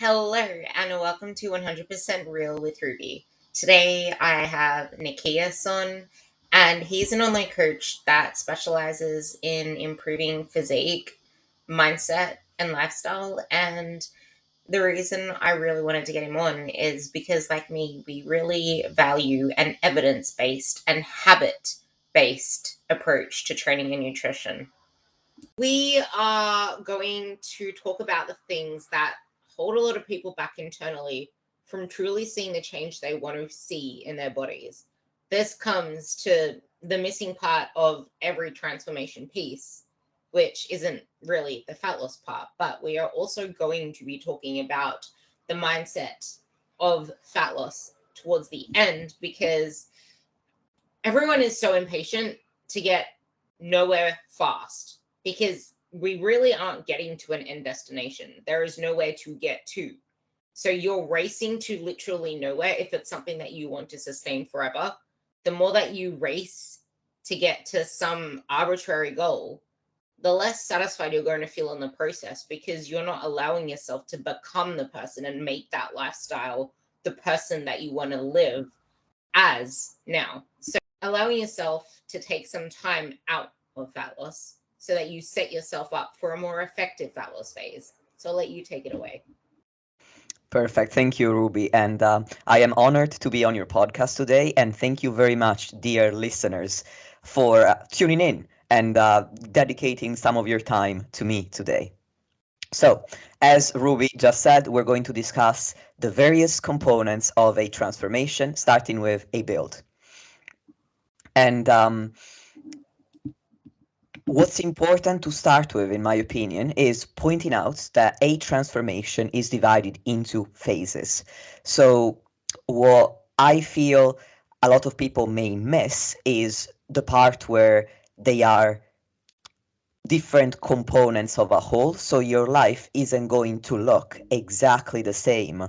Hello and welcome to 100% Real with Ruby. Today I have Nikias on, and he's an online coach that specializes in improving physique, mindset, and lifestyle. And the reason I really wanted to get him on is because, like me, we really value an evidence based and habit based approach to training and nutrition. We are going to talk about the things that hold a lot of people back internally from truly seeing the change they want to see in their bodies. This comes to the missing part of every transformation piece, which isn't really the fat loss part, but we are also going to be talking about the mindset of fat loss towards the end, because everyone is so impatient to get nowhere fast, because we really aren't getting to an end destination. There is nowhere to get to. So you're racing to literally nowhere if it's something that you want to sustain forever. The more that you race to get to some arbitrary goal, the less satisfied you're going to feel in the process, because you're not allowing yourself to become the person and make that lifestyle the person that you want to live as now. So allowing yourself to take some time out of fat loss so that you set yourself up for a more effective fat loss phase. So I'll let you take it away. Perfect. Thank you, Ruby. And I am honored to be on your podcast today. And thank you very much, dear listeners, for tuning in and dedicating some of your time to me today. So, as Ruby just said, we're going to discuss the various components of a transformation, starting with a build. And what's important to start with, in my opinion, is pointing out that a transformation is divided into phases. So, what I feel a lot of people may miss is the part where they are different components of a whole. So, your life isn't going to look exactly the same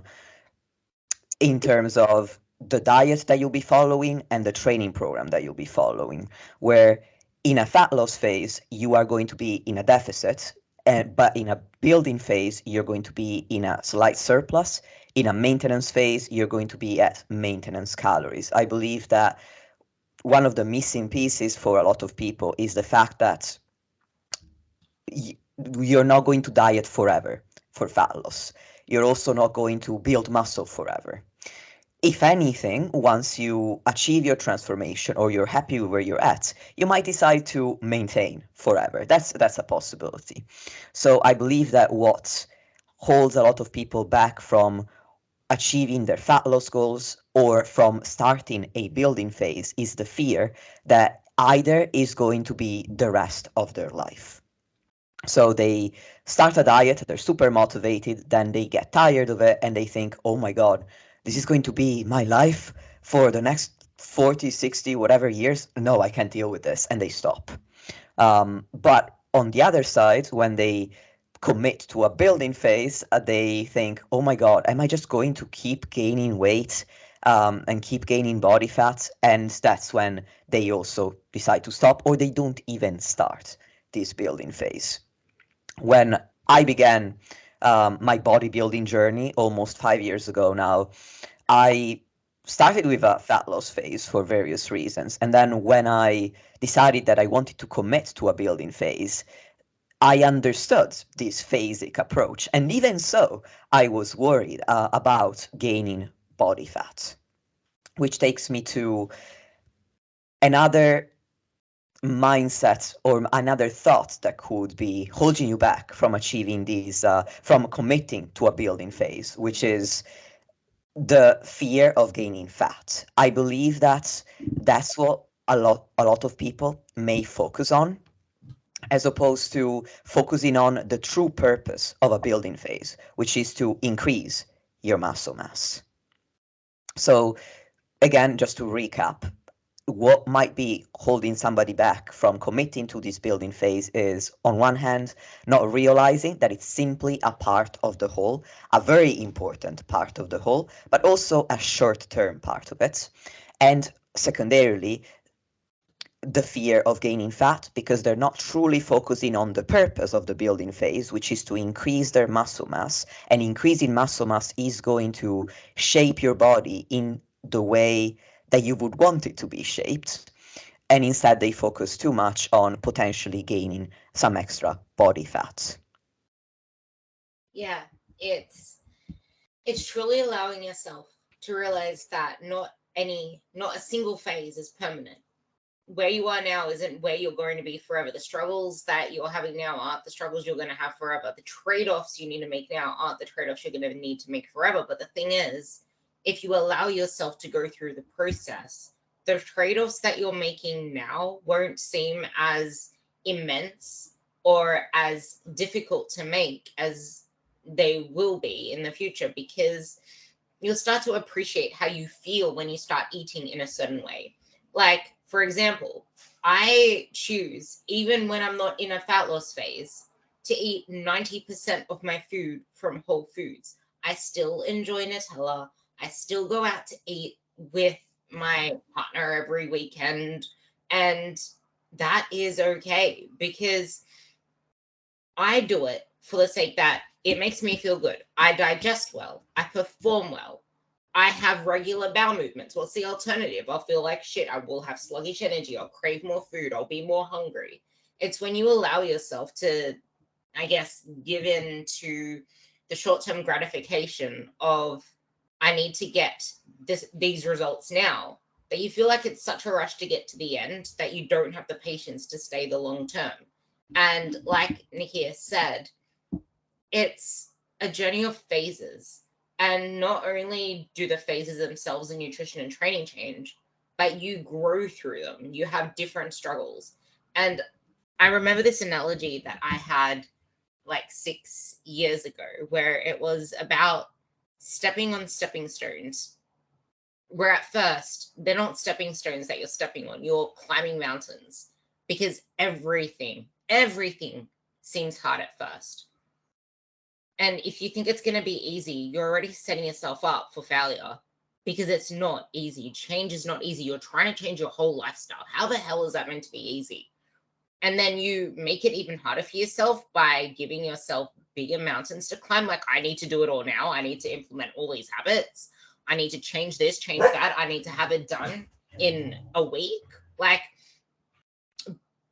in terms of the diet that you'll be following and the training program that you'll be following, where in a fat loss phase, you are going to be in a deficit, but in a building phase, you're going to be in a slight surplus. In a maintenance phase, you're going to be at maintenance calories. I believe that one of the missing pieces for a lot of people is the fact that you're not going to diet forever for fat loss. You're also not going to build muscle forever. If anything, once you achieve your transformation or you're happy with where you're at, you might decide to maintain forever. That's a possibility. So I believe that what holds a lot of people back from achieving their fat loss goals or from starting a building phase is the fear that either is going to be the rest of their life. So they start a diet, they're super motivated, then they get tired of it and they think, oh my God, this is going to be my life for the next 40, 60, whatever years. No, I can't deal with this. And they stop. But on the other side, when they commit to a building phase, they think, oh my God, am I just going to keep gaining weight and keep gaining body fat? And that's when they also decide to stop, or they don't even start this building phase. When I began my bodybuilding journey almost 5 years ago now, I started with a fat loss phase for various reasons. And then when I decided that I wanted to commit to a building phase, I understood this phasic approach. And even so, I was worried about gaining body fat, which takes me to another mindset or another thought that could be holding you back from achieving these, from committing to a building phase, which is the fear of gaining fat. I believe that that's what a lot of people may focus on, as opposed to focusing on the true purpose of a building phase, which is to increase your muscle mass. So again, just to recap, what might be holding somebody back from committing to this building phase is, on one hand, not realizing that it's simply a part of the whole, a very important part of the whole, but also a short-term part of it. And secondarily, the fear of gaining fat because they're not truly focusing on the purpose of the building phase, which is to increase their muscle mass. And increasing muscle mass is going to shape your body in the way that you would want it to be shaped. And instead, they focus too much on potentially gaining some extra body fat. Yeah, it's it's truly allowing yourself to realize that not a single phase is permanent. Where you are now isn't where you're going to be forever. The struggles that you're having now aren't the struggles you're going to have forever. The trade-offs you need to make now aren't the trade-offs you're going to need to make forever. But the thing is, if you allow yourself to go through the process, the trade-offs that you're making now won't seem as immense or as difficult to make as they will be in the future, because you'll start to appreciate how you feel when you start eating in a certain way. Like, for example, I choose, even when I'm not in a fat loss phase, to eat 90% of my food from whole foods. I still enjoy Nutella. I still go out to eat with my partner every weekend. And that is okay, because I do it for the sake that it makes me feel good. I digest well. I perform well. I have regular bowel movements. What's the alternative? I'll feel like shit. I will have sluggish energy. I'll crave more food. I'll be more hungry. It's when you allow yourself to, I guess, give in to the short-term gratification of, I need to get these results now, that you feel like it's such a rush to get to the end that you don't have the patience to stay the long term. And like Nikias said, it's a journey of phases. And not only do the phases themselves in nutrition and training change, but you grow through them. You have different struggles. And I remember this analogy that I had like 6 years ago, where it was about stepping on stepping stones, where at first they're not stepping stones that you're stepping on, you're climbing mountains, because everything seems hard at first. And if you think it's going to be easy, you're already setting yourself up for failure, because it's not easy. Change is not easy. You're trying to change your whole lifestyle. How the hell is that meant to be easy? And then you make it even harder for yourself by giving yourself bigger mountains to climb. Like, I need to do it all now. I need to implement all these habits. I need to change this, change that. I need to have it done in a week. Like,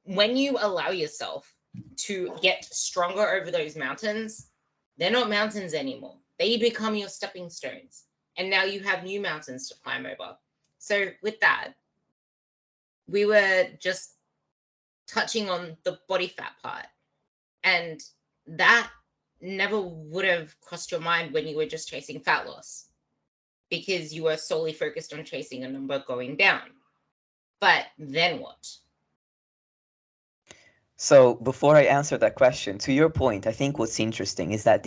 when you allow yourself to get stronger over those mountains, they're not mountains anymore. They become your stepping stones. And now you have new mountains to climb over. So with that, we were just touching on the body fat part. And that never would have crossed your mind when you were just chasing fat loss, because you were solely focused on chasing a number going down. But then what? So before I answer that question, to your point, I think what's interesting is that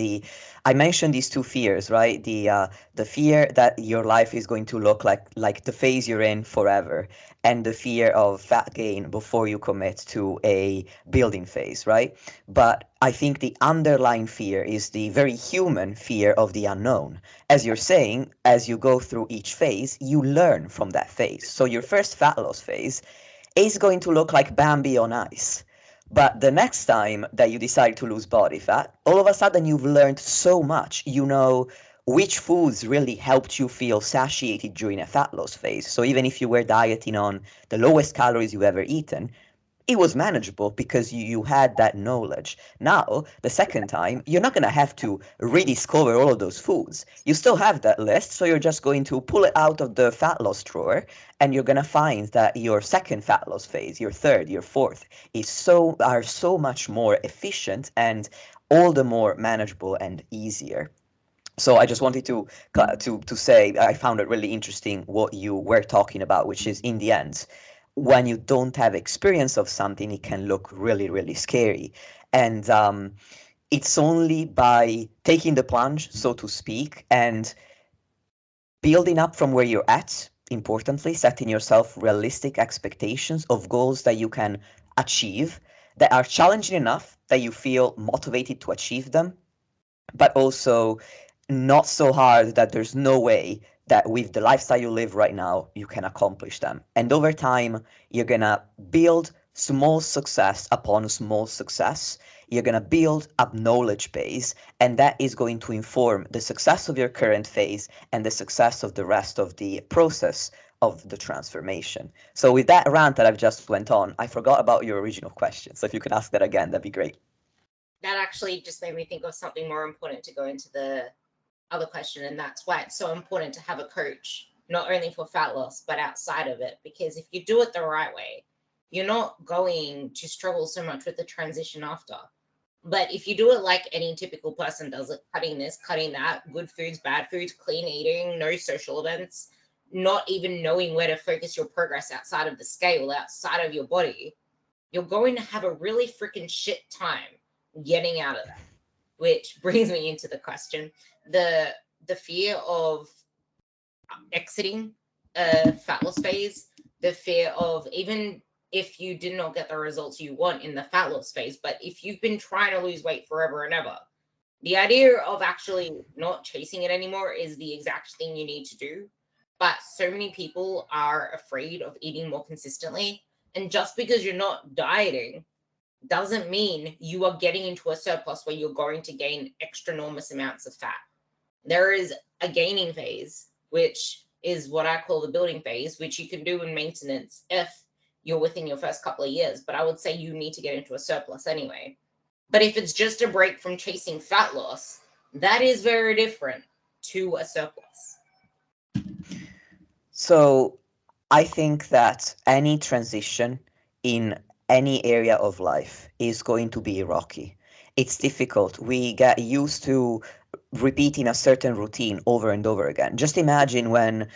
I mentioned these two fears, right? The fear that your life is going to look like the phase you're in forever, and the fear of fat gain before you commit to a building phase, right? But I think the underlying fear is the very human fear of the unknown. As you're saying, as you go through each phase, you learn from that phase. So your first fat loss phase is going to look like Bambi on ice. But the next time that you decide to lose body fat, all of a sudden you've learned so much. You know which foods really helped you feel satiated during a fat loss phase. So even if you were dieting on the lowest calories you've ever eaten, it was manageable because you had that knowledge. Now, the second time, you're not going to have to rediscover all of those foods. You still have that list, so you're just going to pull it out of the fat loss drawer, and you're going to find that your second fat loss phase, your third, your fourth, are so much more efficient and all the more manageable and easier. So I just wanted to say I found it really interesting what you were talking about, which is in the end, when you don't have experience of something, it can look really, really scary. And it's only by taking the plunge, so to speak, and building up from where you're at, importantly, setting yourself realistic expectations of goals that you can achieve, that are challenging enough that you feel motivated to achieve them, but also not so hard that there's no way that with the lifestyle you live right now, you can accomplish them. And over time, you're gonna build small success upon small success. You're gonna build a knowledge base, and that is going to inform the success of your current phase and the success of the rest of the process of the transformation. So with that rant that I've just went on, I forgot about your original question. So if you could ask that again, that'd be great. That actually just made me think of something more important to go into the other question, and that's why it's so important to have a coach, not only for fat loss but outside of it, because if you do it the right way, you're not going to struggle so much with the transition after. But if you do it like any typical person does it, cutting this, cutting that, good foods, bad foods, clean eating, no social events, not even knowing where to focus your progress outside of the scale, outside of your body, you're going to have a really freaking shit time getting out of that. Which brings me into the question: the the fear of exiting a fat loss phase, the fear of, even if you did not get the results you want in the fat loss phase, but if you've been trying to lose weight forever and ever, the idea of actually not chasing it anymore is the exact thing you need to do. But so many people are afraid of eating more consistently. And just because you're not dieting doesn't mean you are getting into a surplus where you're going to gain extra enormous amounts of fat. There is a gaining phase, which is what I call the building phase, which you can do in maintenance if you're within your first couple of years. But I would say you need to get into a surplus anyway. But if it's just a break from chasing fat loss, that is very different to a surplus. So I think that any transition in any area of life is going to be rocky. It's difficult. We get used to repeating a certain routine over and over again. Just imagine when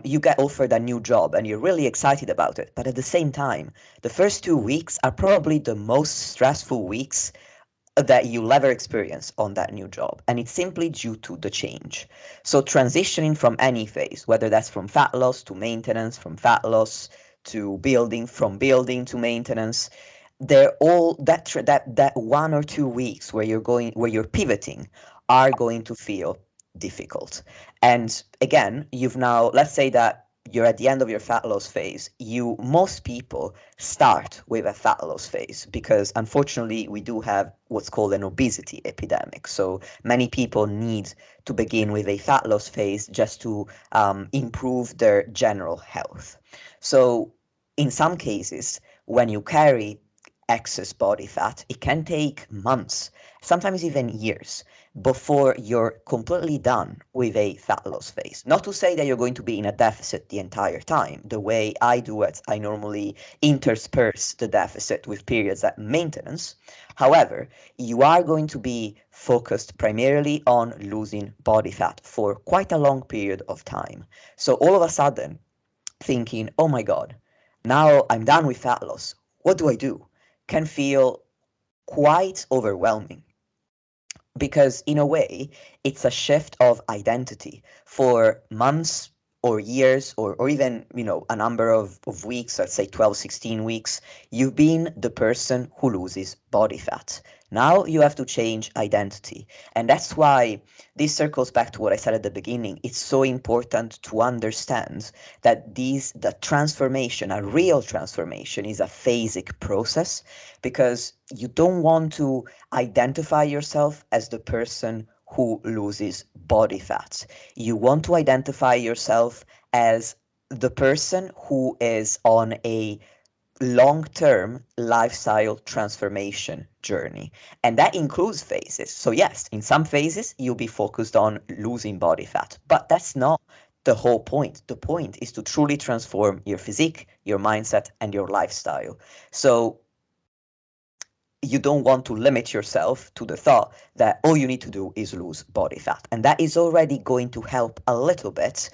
you get offered a new job and you're really excited about it, but at the same time, the first 2 weeks are probably the most stressful weeks that you'll ever experience on that new job. And it's simply due to the change. So transitioning from any phase, whether that's from fat loss to maintenance, from fat loss to building, from building to maintenance, they're all that 1 or 2 weeks where you're pivoting are going to feel difficult. And again, you've now, let's say that you're at the end of your fat loss phase. Most people start with a fat loss phase because unfortunately we do have what's called an obesity epidemic. So many people need to begin with a fat loss phase just to improve their general health. So in some cases, when you carry excess body fat, it can take months, sometimes even years, before you're completely done with a fat loss phase. Not to say that you're going to be in a deficit the entire time. The way I do it, I normally intersperse the deficit with periods at maintenance. However, you are going to be focused primarily on losing body fat for quite a long period of time. So all of a sudden, thinking, oh my God, now I'm done with fat loss. What do I do? Can feel quite overwhelming because in a way it's a shift of identity for months or years or even a number of weeks, let's say 12, 16 weeks. You've been the person who loses body fat. Now you have to change identity, and that's why this circles back to what I said at the beginning. It's so important to understand that the transformation, a real transformation, is a phasic process, because you don't want to identify yourself as the person who loses body fat. You want to identify yourself as the person who is on a long-term lifestyle transformation journey. And that includes phases. So yes, in some phases you'll be focused on losing body fat, but that's not the whole point. The point is to truly transform your physique, your mindset, and your lifestyle. So you don't want to limit yourself to the thought that all you need to do is lose body fat. And that is already going to help a little bit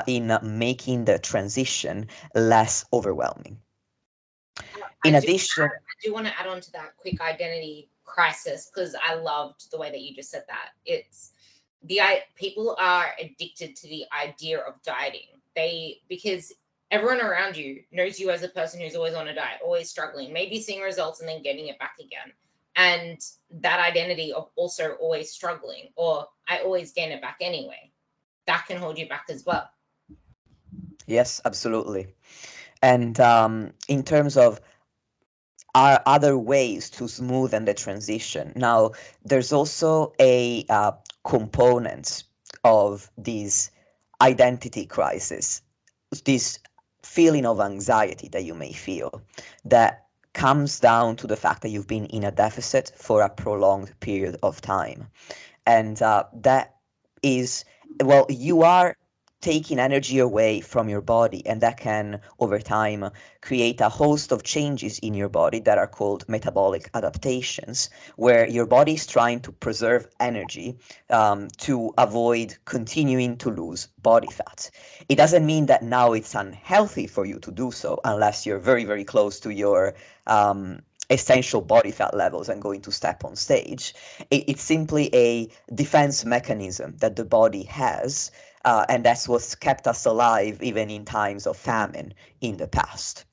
in making the transition less overwhelming. I In do, addition, I do want to add on to that quick identity crisis, because I loved the way that you just said that. It's people are addicted to the idea of dieting. Because everyone around you knows you as a person who's always on a diet, always struggling, maybe seeing results and then getting it back again. And that identity of also always struggling, or I always gain it back anyway. that can hold you back as well. Yes, absolutely. And in terms of are other ways to smoothen the transition. Now, there's also a component of this identity crisis, this feeling of anxiety that you may feel that comes down to the fact that you've been in a deficit for a prolonged period of time. And that is, well, you are taking energy away from your body, and that can over time create a host of changes in your body that are called metabolic adaptations, where your body is trying to preserve energy to avoid continuing to lose body fat. It doesn't mean that now it's unhealthy for you to do so unless you're very, very close to your essential body fat levels and going to step on stage. It's simply a defense mechanism that the body has, and that's what's kept us alive even in times of famine in the past.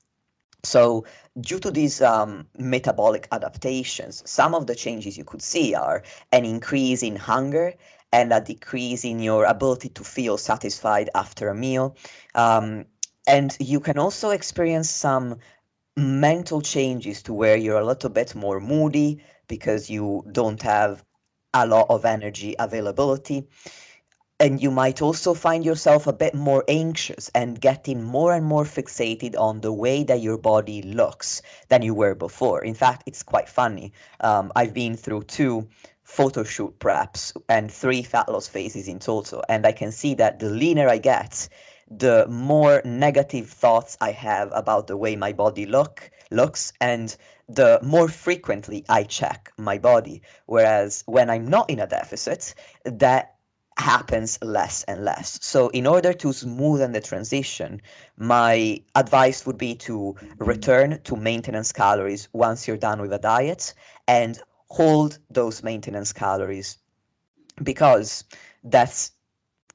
So, due to these metabolic adaptations, some of the changes you could see are an increase in hunger and a decrease in your ability to feel satisfied after a meal. Um, and you can also experience some mental changes to where you're a little bit more moody because you don't have a lot of energy availability. And you might also find yourself a bit more anxious and getting more and more fixated on the way that your body looks than you were before. In fact, it's quite funny. I've been through 2 photo shoot preps and 3 fat loss phases in total, and I can see that the leaner I get, the more negative thoughts I have about the way my body looks, and the more frequently I check my body. Whereas when I'm not in a deficit, that happens less and less. So, in order to smoothen the transition, my advice would be to return to maintenance calories once you're done with a diet and hold those maintenance calories because that's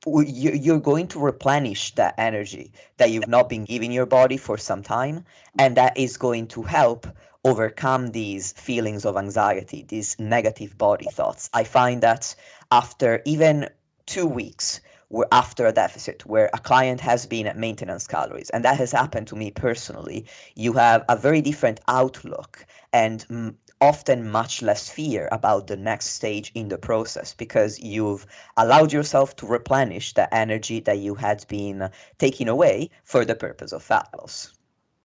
you're going to replenish that energy that you've not been giving your body for some time, and that is going to help overcome these feelings of anxiety, these negative body thoughts. I find that after even 2 weeks after a deficit where a client has been at maintenance calories, and that has happened to me personally, you have a very different outlook and often much less fear about the next stage in the process because you've allowed yourself to replenish the energy that you had been taking away for the purpose of fat loss.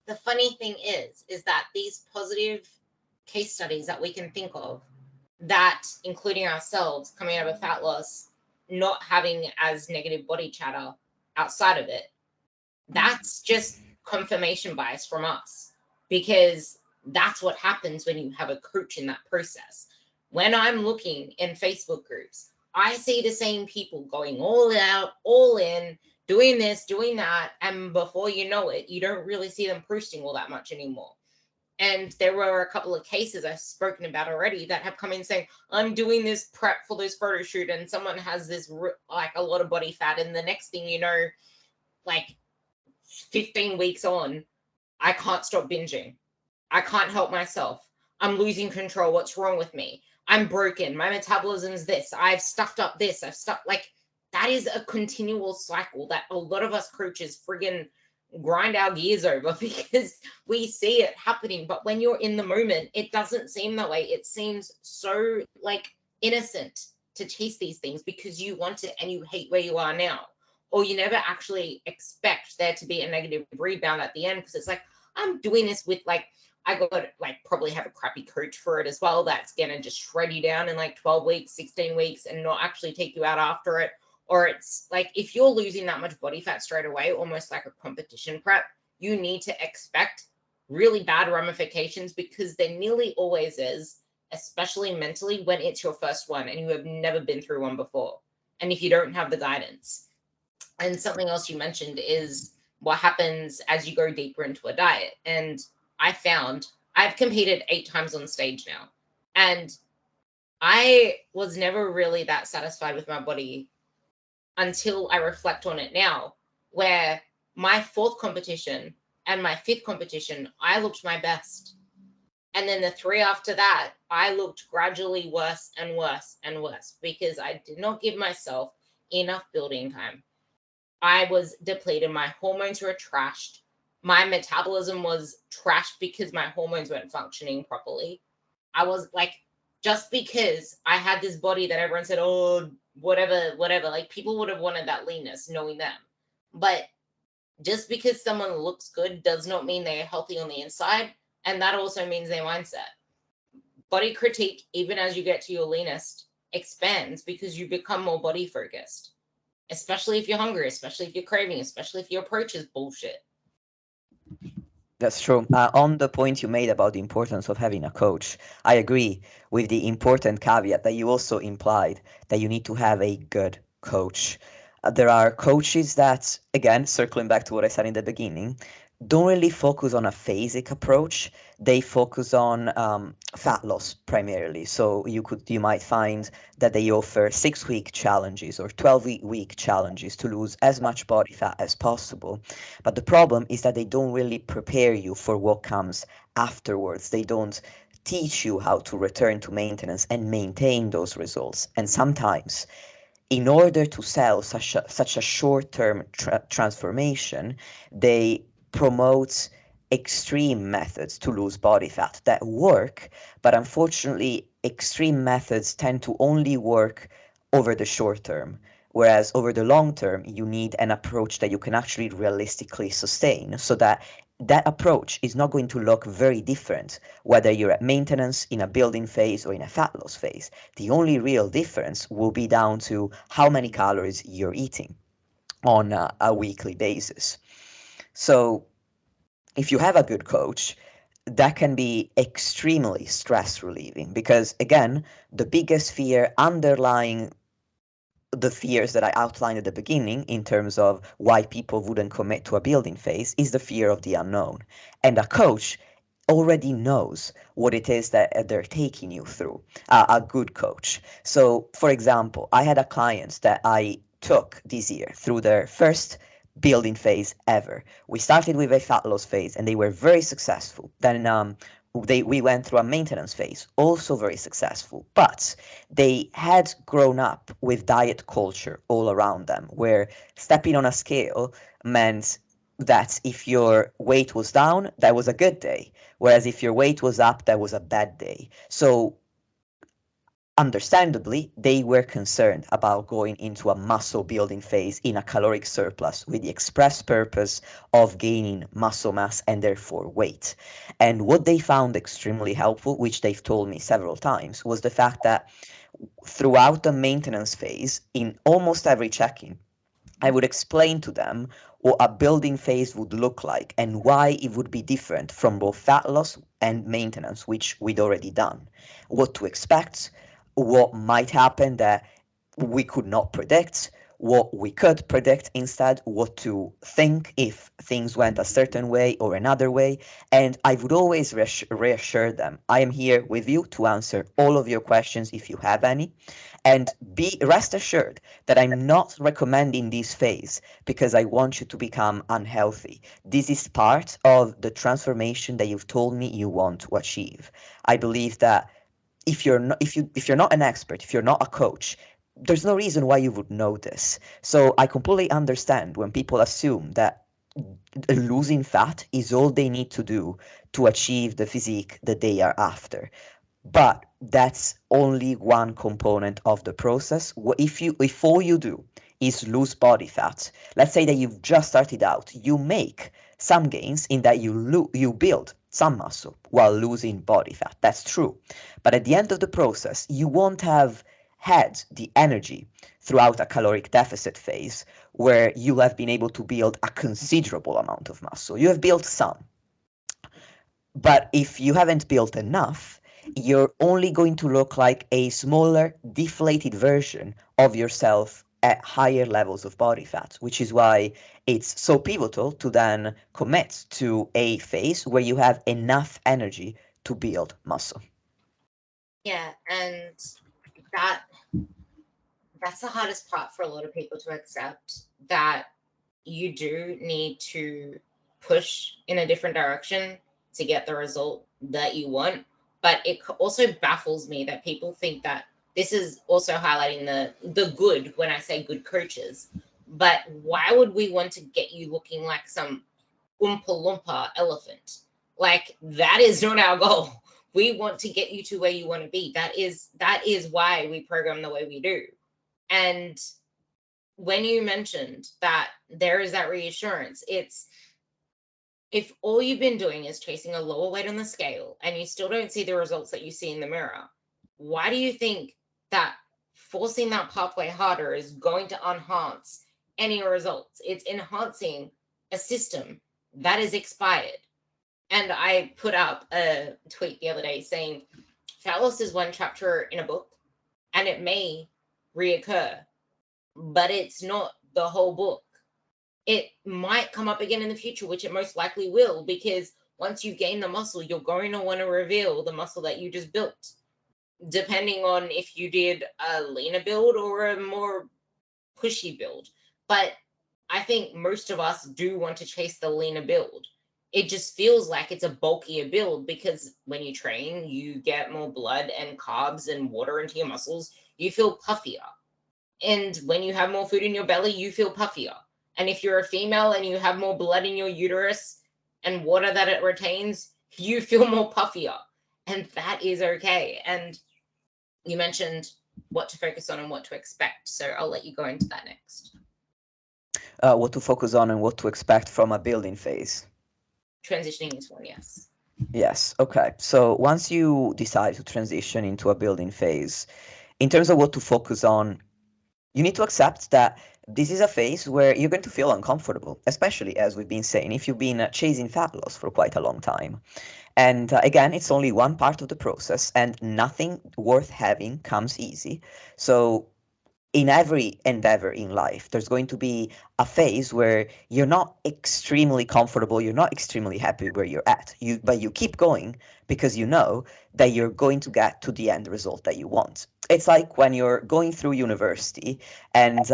The funny thing is that these positive case studies that we can think of, that including ourselves coming out of fat loss, not having as negative body chatter outside of it, that's just confirmation bias from us, because that's what happens when you have a coach in that process. When I'm looking in Facebook groups, I see the same people going all out, all in, doing this, doing that, and before you know it, you don't really see them posting all that much anymore. And there were a couple of cases I've spoken about already that have come in saying, I'm doing this prep for this photo shoot, and someone has this like a lot of body fat, and the next thing you know, like 15 weeks on, I can't stop binging. I can't help myself. I'm losing control. What's wrong with me? I'm broken. My metabolism's this. I've stuffed up this. I've stuffed, like, that is a continual cycle that a lot of us coaches friggin' grind our gears over because we see it happening. But when you're in the moment, it doesn't seem that way. It seems so like innocent to chase these things because you want it and you hate where you are now. Or you never actually expect there to be a negative rebound at the end because it's like, I'm doing this with like, I got like probably have a crappy coach for it as well. That's gonna just shred you down in like 12 weeks, 16 weeks, and not actually take you out after it. Or it's like if you're losing that much body fat straight away, almost like a competition prep, you need to expect really bad ramifications because there nearly always is, especially mentally when it's your first one and you have never been through one before. And if you don't have the guidance. And something else you mentioned is what happens as you go deeper into a diet. And I found I've competed 8 times on stage now. And I was never really that satisfied with my body until I reflect on it now, where my fourth competition and my fifth competition, I looked my best. And then the 3 after that, I looked gradually worse and worse and worse because I did not give myself enough building time. I was depleted. My hormones were trashed. My metabolism was trashed because my hormones weren't functioning properly. I was like, just because I had this body that everyone said, oh, whatever, like people would have wanted that leanness knowing them. But just because someone looks good does not mean they're healthy on the inside. And that also means their mindset. Body critique, even as you get to your leanest, expands because you become more body focused, especially if you're hungry, especially if you're craving, especially if your approach is bullshit. That's true. On the point you made about the importance of having a coach, I agree with the important caveat that you also implied that you need to have a good coach. There are coaches that, again, circling back to what I said in the beginning, don't really focus on a phasic approach. They focus on fat loss primarily. So you might find that they offer 6 week challenges or 12-week challenges to lose as much body fat as possible. But the problem is that they don't really prepare you for what comes afterwards. They don't teach you how to return to maintenance and maintain those results. And sometimes, in order to sell such a short-term transformation, they promote extreme methods to lose body fat that work, but unfortunately, extreme methods tend to only work over the short term. Whereas over the long term, you need an approach that you can actually realistically sustain so that that approach is not going to look very different whether you're at maintenance, in a building phase, or in a fat loss phase. The only real difference will be down to how many calories you're eating on a weekly basis. So if you have a good coach, that can be extremely stress relieving because, again, the biggest fear underlying the fears that I outlined at the beginning in terms of why people wouldn't commit to a building phase is the fear of the unknown. And a coach already knows what it is that they're taking you through, a good coach. So, for example, I had a client that I took this year through their first building phase ever. We started with a fat loss phase and they were very successful. Then we went through a maintenance phase, also very successful, but they had grown up with diet culture all around them, where stepping on a scale meant that if your weight was down, that was a good day, whereas if your weight was up, that was a bad day. So understandably, they were concerned about going into a muscle building phase in a caloric surplus with the express purpose of gaining muscle mass and therefore weight. And what they found extremely helpful, which they've told me several times, was the fact that throughout the maintenance phase, in almost every check-in, I would explain to them what a building phase would look like and why it would be different from both fat loss and maintenance, which we'd already done. What to expect, what might happen that we could not predict, what we could predict instead, what to think if things went a certain way or another way. And I would always reassure them, I am here with you to answer all of your questions if you have any. And be rest assured that I'm not recommending this phase because I want you to become unhealthy. This is part of the transformation that you've told me you want to achieve. I believe that if you're not an expert, if you're not a coach, there's no reason why you would know this. So I completely understand when people assume that losing fat is all they need to do to achieve the physique that they are after. But that's only one component of the process. If all you do is lose body fat, let's say that you've just started out, you make some gains in that you build some muscle while losing body fat. That's true. But at the end of the process, you won't have had the energy throughout a caloric deficit phase where you have been able to build a considerable amount of muscle. You have built some, but if you haven't built enough, you're only going to look like a smaller, deflated version of yourself at higher levels of body fat, which is why it's so pivotal to then commit to a phase where you have enough energy to build muscle. Yeah, and that that's the hardest part for a lot of people to accept, that you do need to push in a different direction to get the result that you want. But it also baffles me that people think that this is also highlighting the good when I say good coaches. But why would we want to get you looking like some Oompa Loompa elephant? Like, that is not our goal. We want to get you to where you want to be. That is why we program the way we do. And when you mentioned that there is that reassurance, it's, if all you've been doing is chasing a lower weight on the scale and you still don't see the results that you see in the mirror, why do you think that forcing that pathway harder is going to enhance any results? It's enhancing a system that is expired. And I put up a tweet the other day saying, fat loss is one chapter in a book and it may reoccur, but it's not the whole book. It might come up again in the future, which it most likely will, because once you gain the muscle, you're going to want to reveal the muscle that you just built, depending on if you did a leaner build or a more pushy build. But I think most of us do want to chase the leaner build. It just feels like it's a bulkier build because when you train, you get more blood and carbs and water into your muscles. You feel puffier. And when you have more food in your belly, you feel puffier. And if you're a female and you have more blood in your uterus and water that it retains, you feel more puffier. And that is okay. And you mentioned what to focus on and what to expect. So I'll let you go into that next. What to focus on and what to expect from a building phase. Transitioning into one, yes. Yes, okay. So once you decide to transition into a building phase, in terms of what to focus on, you need to accept that this is a phase where you're going to feel uncomfortable, especially as we've been saying, if you've been chasing fat loss for quite a long time. And again, it's only one part of the process, and nothing worth having comes easy. So in every endeavor in life, there's going to be a phase where you're not extremely comfortable, you're not extremely happy where you're at. But you keep going because you know that you're going to get to the end result that you want. It's like when you're going through university and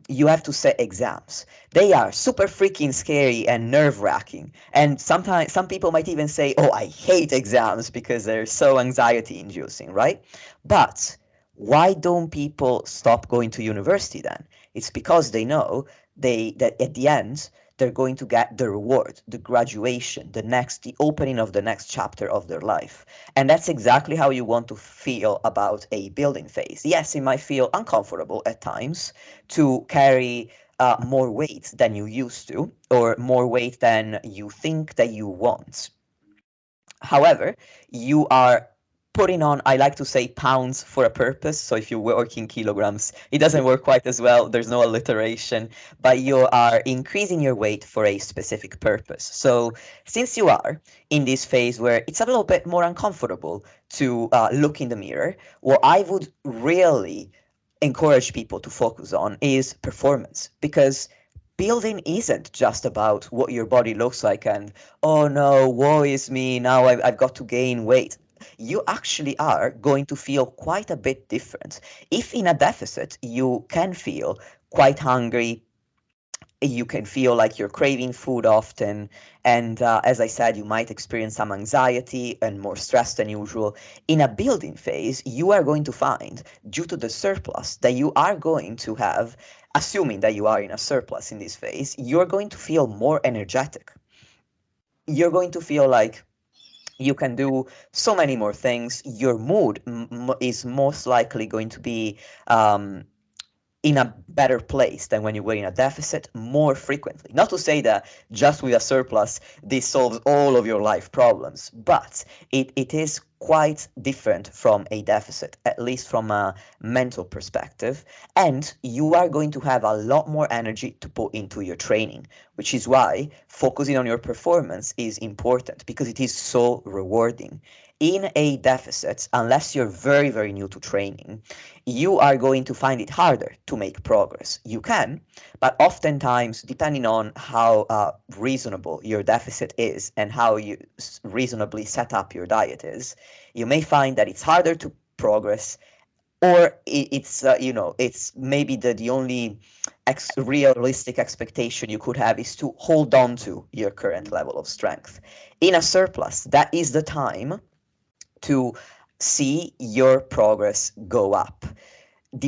you have to set exams. They are super freaking scary and nerve-wracking. And sometimes some people might even say, "Oh, I hate exams because they're so anxiety-inducing," right? But why don't people stop going to university then? It's because they know that at the end they're going to get the reward, the graduation, the opening of the next chapter of their life. And that's exactly how you want to feel about a building phase. Yes, it might feel uncomfortable at times to carry more weight than you used to, or more weight than you think that you want. However, you are putting on, I like to say, pounds for a purpose. So if you work in kilograms, it doesn't work quite as well. There's no alliteration, but you are increasing your weight for a specific purpose. So since you are in this phase where it's a little bit more uncomfortable to look in the mirror, what I would really encourage people to focus on is performance, because building isn't just about what your body looks like and, oh no, woe is me, now I've got to gain weight. You actually are going to feel quite a bit different. If in a deficit, you can feel quite hungry, you can feel like you're craving food often, and as I said, you might experience some anxiety and more stress than usual. In a building phase, you are going to find, due to the surplus that you are going to have, assuming that you are in a surplus in this phase, you're going to feel more energetic. You're going to feel like you can do so many more things. Your mood is most likely going to be in a better place than when you were in a deficit more frequently. Not to say that just with a surplus, this solves all of your life problems, but it is quite different from a deficit, at least from a mental perspective. And you are going to have a lot more energy to put into your training, which is why focusing on your performance is important, because it is so rewarding. In a deficit, unless you're very, very new to training, you are going to find it harder to make progress. You can, but oftentimes, depending on how reasonable your deficit is and how you reasonably set up your diet is, you may find that it's harder to progress, or it's maybe the only realistic expectation you could have is to hold on to your current level of strength. In a surplus, that is the time to see your progress go up.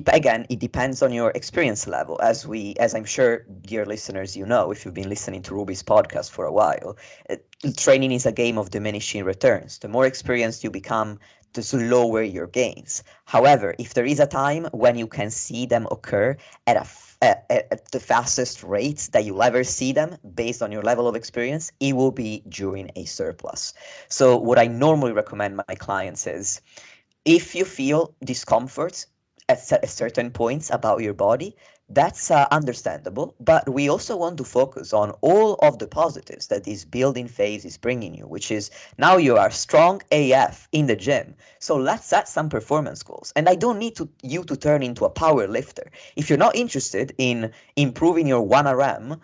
Again, it depends on your experience level, as I'm sure, dear listeners, you know, if you've been listening to Ruby's podcast for a while. uh, Training is a game of diminishing returns. The more experienced you become, the slower your gains. However, if there is a time when you can see them occur at the fastest rates that you'll ever see them based on your level of experience, it will be during a surplus. So what I normally recommend my clients is, if you feel discomfort at certain points about your body, that's understandable. But we also want to focus on all of the positives that this building phase is bringing you, which is now you are strong AF in the gym. So let's set some performance goals. And I don't need you to turn into a power lifter. If you're not interested in improving your 1RM,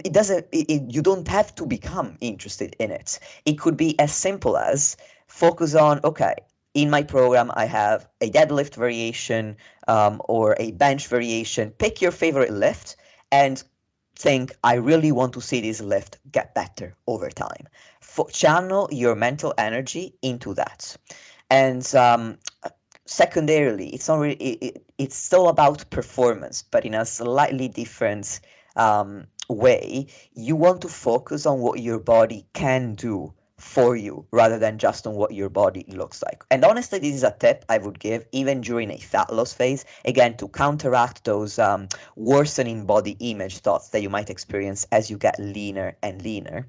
it doesn't you don't have to become interested in it. It could be as simple as focus on, okay, in my program I have a deadlift variation, or a bench variation. Pick your favorite lift and think, I really want to see this lift get better over time. Channel your mental energy into that. And secondarily, it's not really, it's still about performance, but in a slightly different way. You want to focus on what your body can do for you rather than just on what your body looks like. And honestly, this is a tip I would give even during a fat loss phase, again, to counteract those worsening body image thoughts that you might experience as you get leaner and leaner.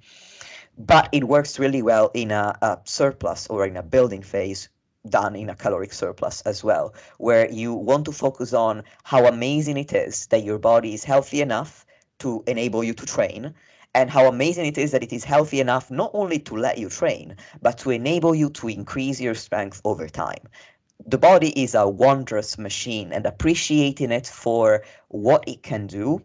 But it works really well in a surplus or in a building phase, done in a caloric surplus as well, where you want to focus on how amazing it is that your body is healthy enough to enable you to train, and how amazing it is that it is healthy enough not only to let you train, but to enable you to increase your strength over time. The body is a wondrous machine, and appreciating it for what it can do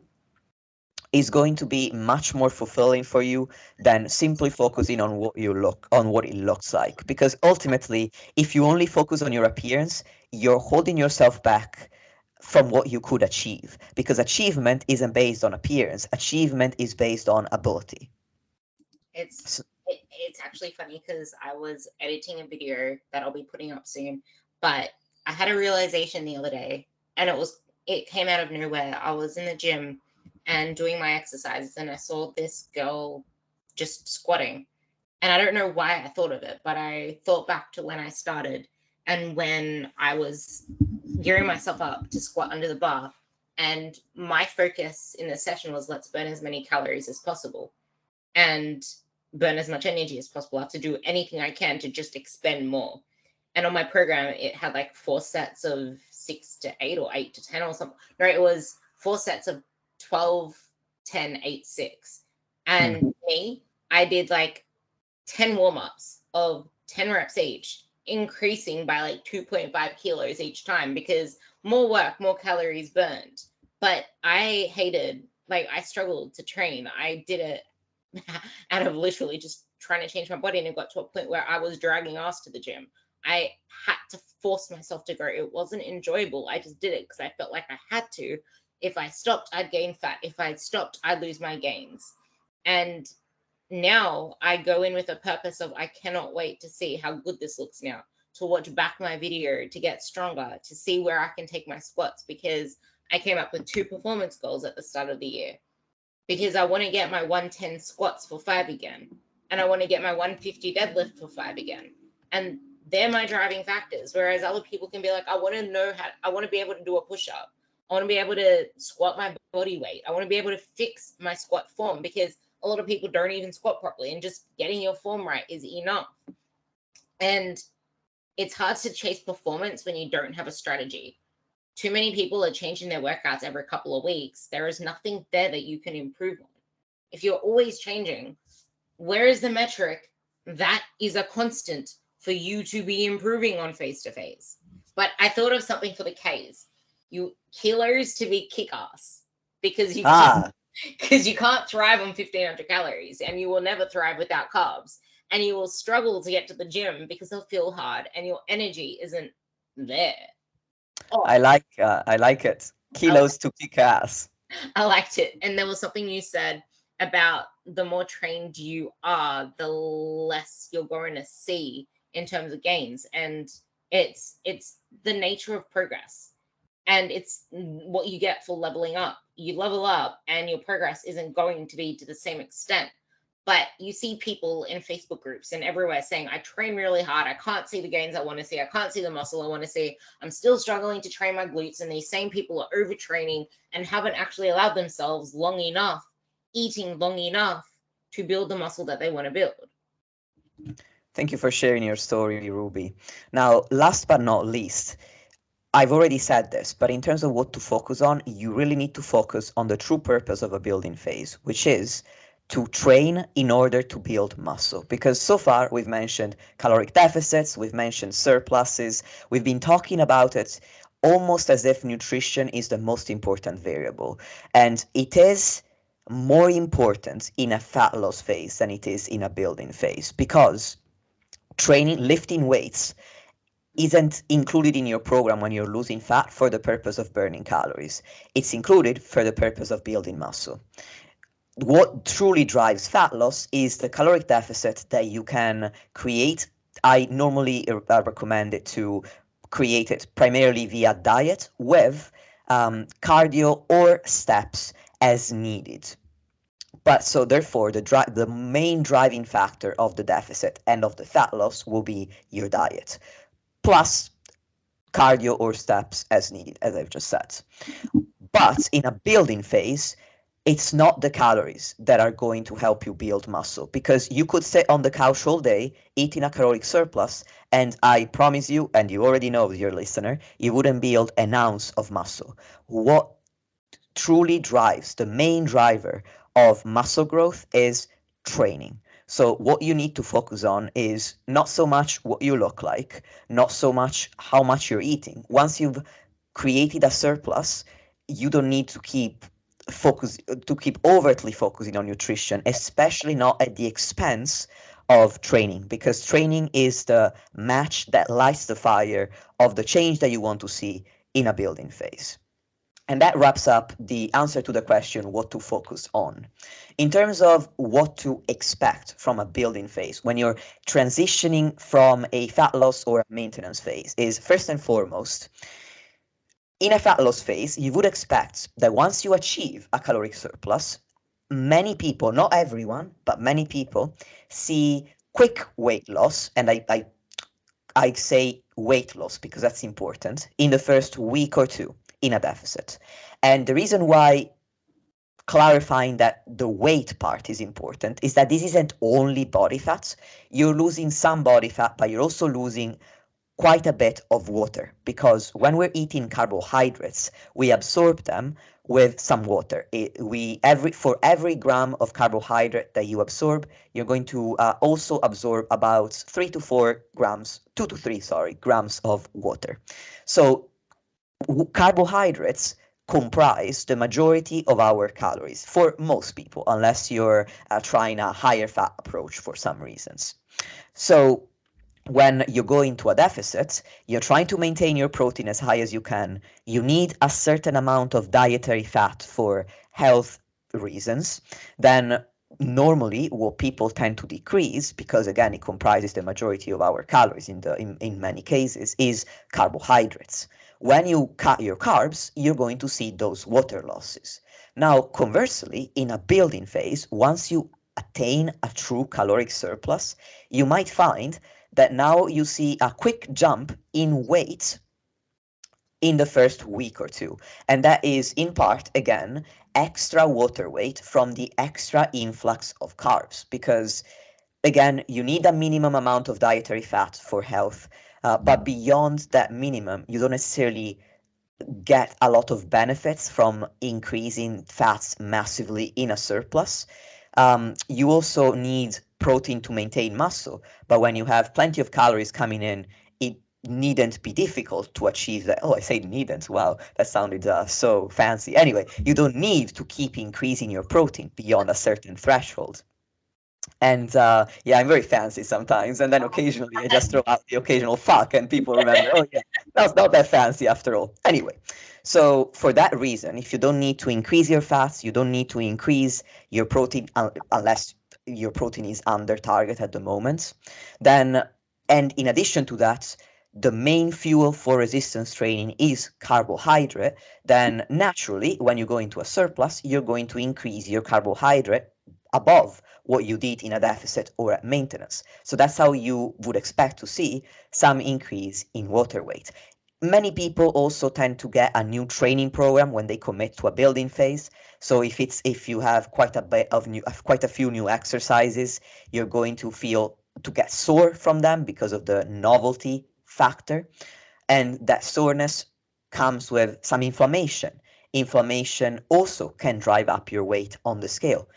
is going to be much more fulfilling for you than simply focusing on what it looks like. Because ultimately, if you only focus on your appearance, you're holding yourself back from what you could achieve, because achievement isn't based on appearance. Achievement is based on ability. It's S- it's actually funny because I was editing a video that I'll be putting up soon, but I had a realization the other day, and it came out of nowhere. I was in the gym and doing my exercises, and I saw this girl just squatting, and I don't know why I thought of it, but I thought back to when I started and when I was gearing myself up to squat under the bar, and my focus in the session was let's burn as many calories as possible and burn as much energy as possible. I have to do anything I can to just expend more. And on my program, it had like 4 sets of 6 to 8 or 8 to 10 or something. No, it was 4 sets of 12, 10, 8, 6. And Mhm. me, I did like 10 warm ups of 10 reps each, increasing by like 2.5 kilos each time because more work, more calories burned. But I hated, like, I struggled to train. I did it out of literally just trying to change my body, and it got to a point where I was dragging ass to the gym. I had to force myself to go. It wasn't enjoyable. I just did it because I felt like I had to. If I stopped, I'd gain fat. If I stopped, I'd lose my gains. And now I go in with a purpose of I cannot wait to see how good this looks now, to watch back my video, to get stronger, to see where I can take my squats, because I came up with 2 performance goals at the start of the year, because I want to get my 110 squats for 5 again, and I want to get my 150 deadlift for 5 again. And they're my driving factors. Whereas other people can be like, I want to be able to do a push up. I want to be able to squat my body weight. I want to be able to fix my squat form, because a lot of people don't even squat properly, and just getting your form right is enough. And it's hard to chase performance when you don't have a strategy. Too many people are changing their workouts every couple of weeks. There is nothing there that you can improve on. If you're always changing, where is the metric that is a constant for you to be improving on face to face? But I thought of something for the K's. You kilos to be kick-ass, because you can't Ah, because you can't thrive on 1500 calories, and you will never thrive without carbs, and you will struggle to get to the gym because they'll feel hard and your energy isn't there. Oh, I like it. I Kilos to kick ass. I liked it. And there was something you said about the more trained you are, the less you're going to see in terms of gains. And It's the nature of progress, and it's what you get for leveling up. You level up and your progress isn't going to be to the same extent. But you see people in Facebook groups and everywhere saying, I train really hard, I can't see the gains I want to see, I can't see the muscle I want to see, I'm still struggling to train my glutes. And these same people are overtraining and haven't actually allowed themselves long enough, eating long enough to build the muscle that they want to build. Thank you for sharing your story, Ruby. Now, last but not least, I've already said this, but in terms of what to focus on, you really need to focus on the true purpose of a building phase, which is to train in order to build muscle. Because so far we've mentioned caloric deficits, we've mentioned surpluses, we've been talking about it almost as if nutrition is the most important variable. And it is more important in a fat loss phase than it is in a building phase, because training, lifting weights, isn't included in your program when you're losing fat for the purpose of burning calories. It's included for the purpose of building muscle. What truly drives fat loss is the caloric deficit that you can create. I normally recommend it to create it primarily via diet with cardio or steps as needed. But so therefore, the main driving factor of the deficit and of the fat loss will be your diet, plus cardio or steps as needed, as I've just said. But in a building phase, it's not the calories that are going to help you build muscle, because you could sit on the couch all day eating a caloric surplus, and I promise you, and you already know, your listener, you wouldn't build an ounce of muscle. What truly drives, the main driver of muscle growth, is training. So what you need to focus on is not so much what you look like, not so much how much you're eating. Once you've created a surplus, you don't need to keep overtly focusing on nutrition, especially not at the expense of training, because training is the match that lights the fire of the change that you want to see in a building phase. And that wraps up the answer to the question, what to focus on. In terms of what to expect from a building phase when you're transitioning from a fat loss or a maintenance phase, is first and foremost, in a fat loss phase, you would expect that once you achieve a caloric surplus, many people, not everyone, but many people, see quick weight loss, and I say weight loss because that's important, in the first week or two in a deficit. And the reason why clarifying that the weight part is important is that this isn't only body fat. You're losing some body fat, but you're also losing quite a bit of water, because when we're eating carbohydrates, we absorb them with some water. For every gram of carbohydrate that you absorb, you're going to also absorb about 2 to 3, sorry, grams of water. So carbohydrates comprise the majority of our calories for most people, unless you're trying a higher fat approach for some reasons. So when you go into a deficit, you're trying to maintain your protein as high as you can. You need a certain amount of dietary fat for health reasons. Then normally what people tend to decrease, because again it comprises the majority of our calories in many cases, is carbohydrates. When you cut your carbs, you're going to see those water losses. Now, conversely, in a building phase, once you attain a true caloric surplus, you might find that now you see a quick jump in weight in the first week or two. And that is in part, again, extra water weight from the extra influx of carbs, because again, you need a minimum amount of dietary fat for health, but beyond that minimum, you don't necessarily get a lot of benefits from increasing fats massively in a surplus. You also need protein to maintain muscle, but when you have plenty of calories coming in, it needn't be difficult to achieve that. Oh, I say needn't. Wow, that sounded so fancy. Anyway, you don't need to keep increasing your protein beyond a certain threshold. And yeah, I'm very fancy sometimes, and then occasionally I just throw out the occasional fuck, and people remember, oh yeah, that's not that fancy after all. Anyway, so for that reason, if you don't need to increase your fats, you don't need to increase your protein unless your protein is under target at the moment, then, and in addition to that, the main fuel for resistance training is carbohydrate, then naturally, when you go into a surplus, you're going to increase your carbohydrate above what you did in a deficit or at maintenance. So that's how you would expect to see some increase in water weight. Many people also tend to get a new training program when they commit to a building phase. So if you have quite a few new exercises, you're going to feel to get sore from them because of the novelty factor, and that soreness comes with some inflammation. Inflammation also can drive up your weight on the scale.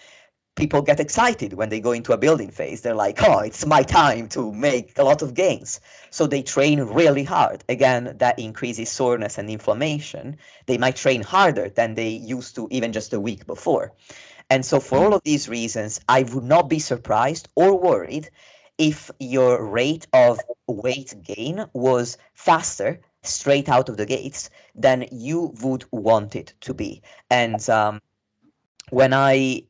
People get excited when they go into a building phase. They're like, oh, it's my time to make a lot of gains. So they train really hard. Again, that increases soreness and inflammation. They might train harder than they used to even just a week before. And so, for all of these reasons, I would not be surprised or worried if your rate of weight gain was faster straight out of the gates than you would want it to be. And when I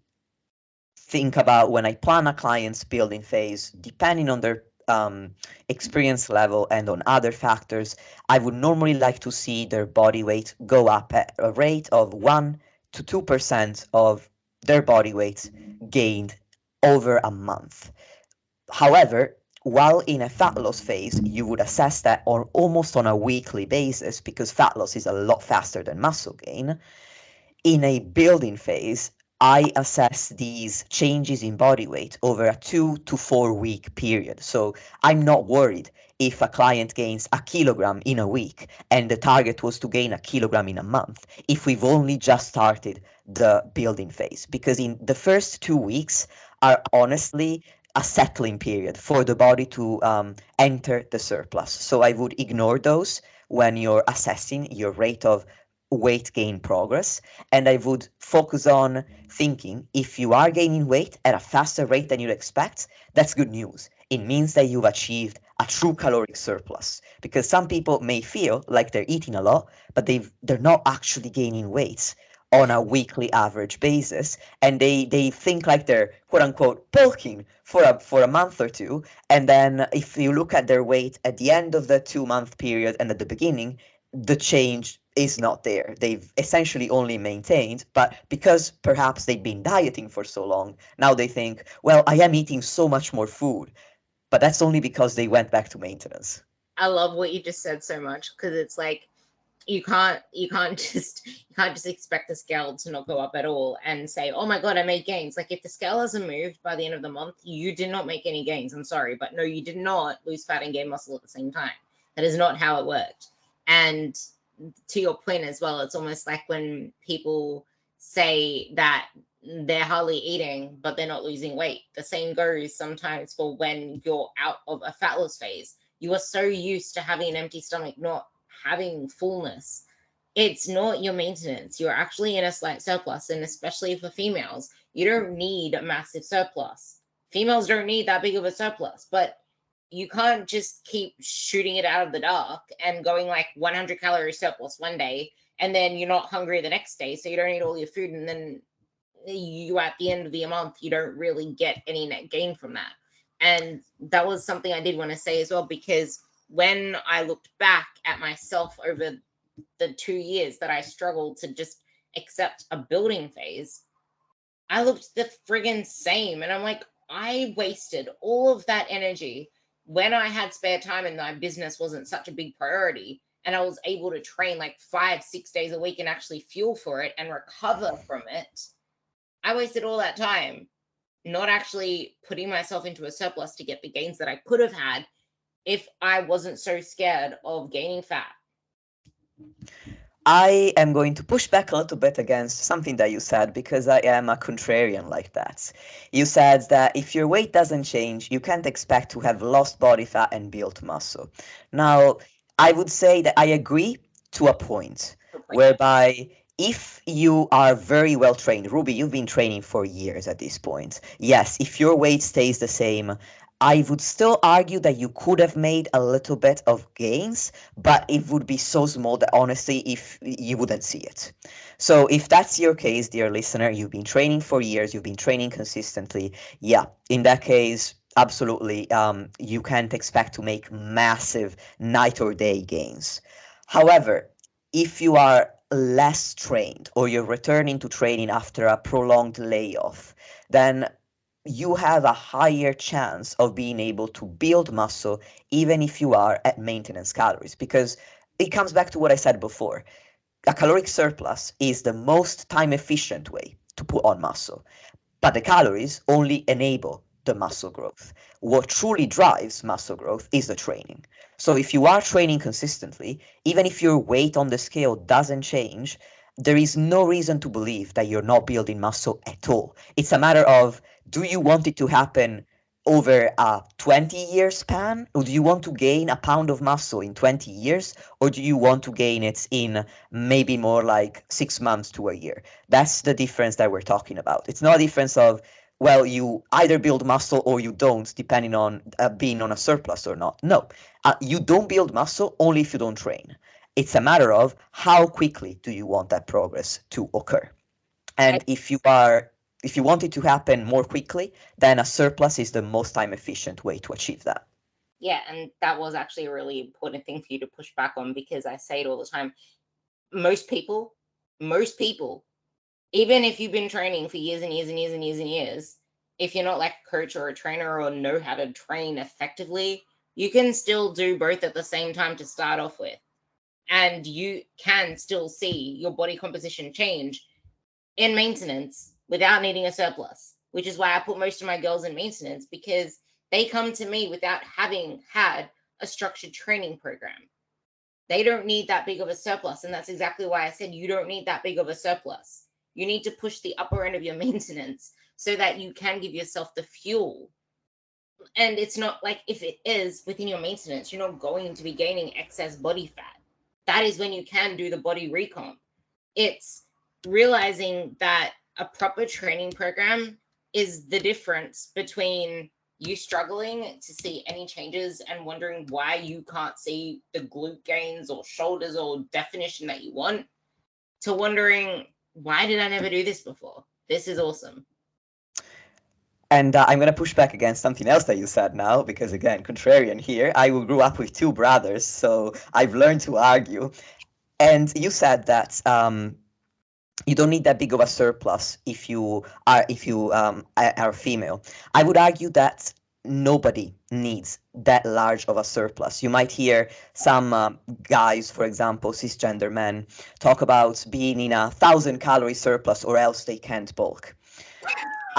when I plan a client's building phase, depending on their experience level and on other factors, I would normally like to see their body weight go up at a rate of 1 to 2% of their body weight gained over a month. However, while in a fat loss phase, you would assess that on almost on a weekly basis because fat loss is a lot faster than muscle gain. In a building phase, I assess these changes in body weight over a 2 to 4 week period. So I'm not worried if a client gains a kilogram in a week and the target was to gain a kilogram in a month, if we've only just started the building phase. Because in the first 2 weeks are honestly a settling period for the body to enter the surplus. So I would ignore those when you're assessing your rate of weight gain progress, and I would focus on thinking if you are gaining weight at a faster rate than you'd expect, that's good news. It means that you've achieved a true caloric surplus because some people may feel like they're eating a lot, but they're not actually gaining weight on a weekly average basis, and they think like they're quote unquote bulking for a month or two, and then if you look at their weight at the end of the 2 month period and at the beginning, the change is not there. They've essentially only maintained, but because perhaps they've been dieting for so long, now they think, well, I am eating so much more food, but that's only because they went back to maintenance. I love what you just said so much because it's like you can't just expect the scale to not go up at all and say, oh my god, I made gains. Like if the scale hasn't moved by the end of the month, you did not make any gains. I'm sorry, but no, you did not lose fat and gain muscle at the same time. That is not how it worked. And to your point as well, it's almost like when people say that they're hardly eating but they're not losing weight. The same goes sometimes for when you're out of a fat loss phase. You are so used to having an empty stomach, not having fullness. It's not your maintenance. You're actually in a slight surplus. And especially for females, you don't need a massive surplus. Females don't need that big of a surplus, but you can't just keep shooting it out of the dark and going like 100 calorie surplus one day and then you're not hungry the next day, so you don't eat all your food, and then you at the end of the month you don't really get any net gain from that. And that was something I did want to say as well, because when I looked back at myself over the 2 years that I struggled to just accept a building phase, I looked the friggin' same. And I'm like, I wasted all of that energy when I had spare time and my business wasn't such a big priority. And I was able to train like 5, 6 days a week and actually fuel for it and recover from it. I wasted all that time not actually putting myself into a surplus to get the gains that I could have had if I wasn't so scared of gaining fat. I am going to push back a little bit against something that you said because I am a contrarian like that. You said that if your weight doesn't change, you can't expect to have lost body fat and built muscle. Now, I would say that I agree to a point, whereby if you are very well trained, Ruby, you've been training for years at this point. Yes, if your weight stays the same, I would still argue that you could have made a little bit of gains, but it would be so small that honestly, if you wouldn't see it. So if that's your case, dear listener, you've been training for years, you've been training consistently, yeah, in that case, Absolutely. You can't expect to make massive night or day gains. However, if you are less trained or you're returning to training after a prolonged layoff, then you have a higher chance of being able to build muscle even if you are at maintenance calories. Because it comes back to what I said before, a caloric surplus is the most time efficient way to put on muscle. But the calories only enable the muscle growth. What truly drives muscle growth is the training. So if you are training consistently, even if your weight on the scale doesn't change, there is no reason to believe that you're not building muscle at all. It's a matter of, do you want it to happen over a 20-year span? Or do you want to gain a pound of muscle in 20 years? Or do you want to gain it in maybe more like 6 months to a year? That's the difference that we're talking about. It's not a difference of, well, you either build muscle or you don't, depending on being on a surplus or not. No, you don't build muscle only if you don't train. It's a matter of how quickly do you want that progress to occur. I, And if you want it to happen more quickly, then a surplus is the most time efficient way to achieve that. yeah, and that was actually a really important thing for you to push back on, because I say it all the time. Most people, most people, even if you've been training for years and years and years and years and years, if you're not like a coach or a trainer or know how to train effectively, you can still do both at the same time to start off with. And you can still see your body composition change in maintenance without needing a surplus, which is why I put most of my girls in maintenance, because they come to me without having had a structured training program. They don't need that big of a surplus. And that's exactly why I said you don't need that big of a surplus. You need to push the upper end of your maintenance so that you can give yourself the fuel. And it's not like, if it is within your maintenance, you're not going to be gaining excess body fat. That is when you can do the body recomp. It's realizing that a proper training program is the difference between you struggling to see any changes and wondering why you can't see the glute gains or shoulders or definition that you want, to wondering, why did I never do this before? This is awesome. And I'm going to push back against something else that you said now, because again, contrarian here. I grew up with two brothers, so I've learned to argue. And you said that you don't need that big of a surplus if you are female. I would argue that nobody needs that large of a surplus. You might hear some guys, for example, cisgender men, talk about being in 1,000 calorie surplus or else they can't bulk.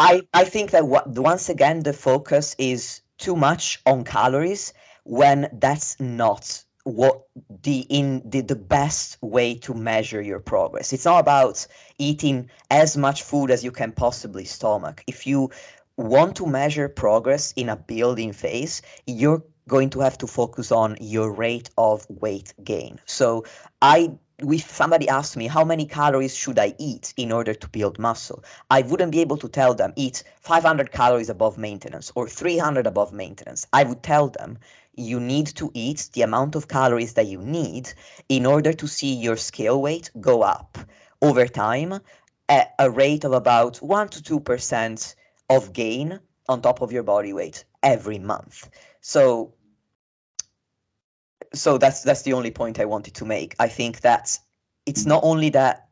I think that once again the focus is too much on calories when that's not what the best way to measure your progress. It's not about eating as much food as you can possibly stomach. If you want to measure progress in a building phase, you're going to have to focus on your rate of weight gain. So I if somebody asked me how many calories should I eat in order to build muscle, I wouldn't be able to tell them eat 500 calories above maintenance or 300 above maintenance. I would tell them you need to eat the amount of calories that you need in order to see your scale weight go up over time at a rate of about 1 to 2% of gain on top of your body weight every month. So that's the only point I wanted to make. I think that it's not only that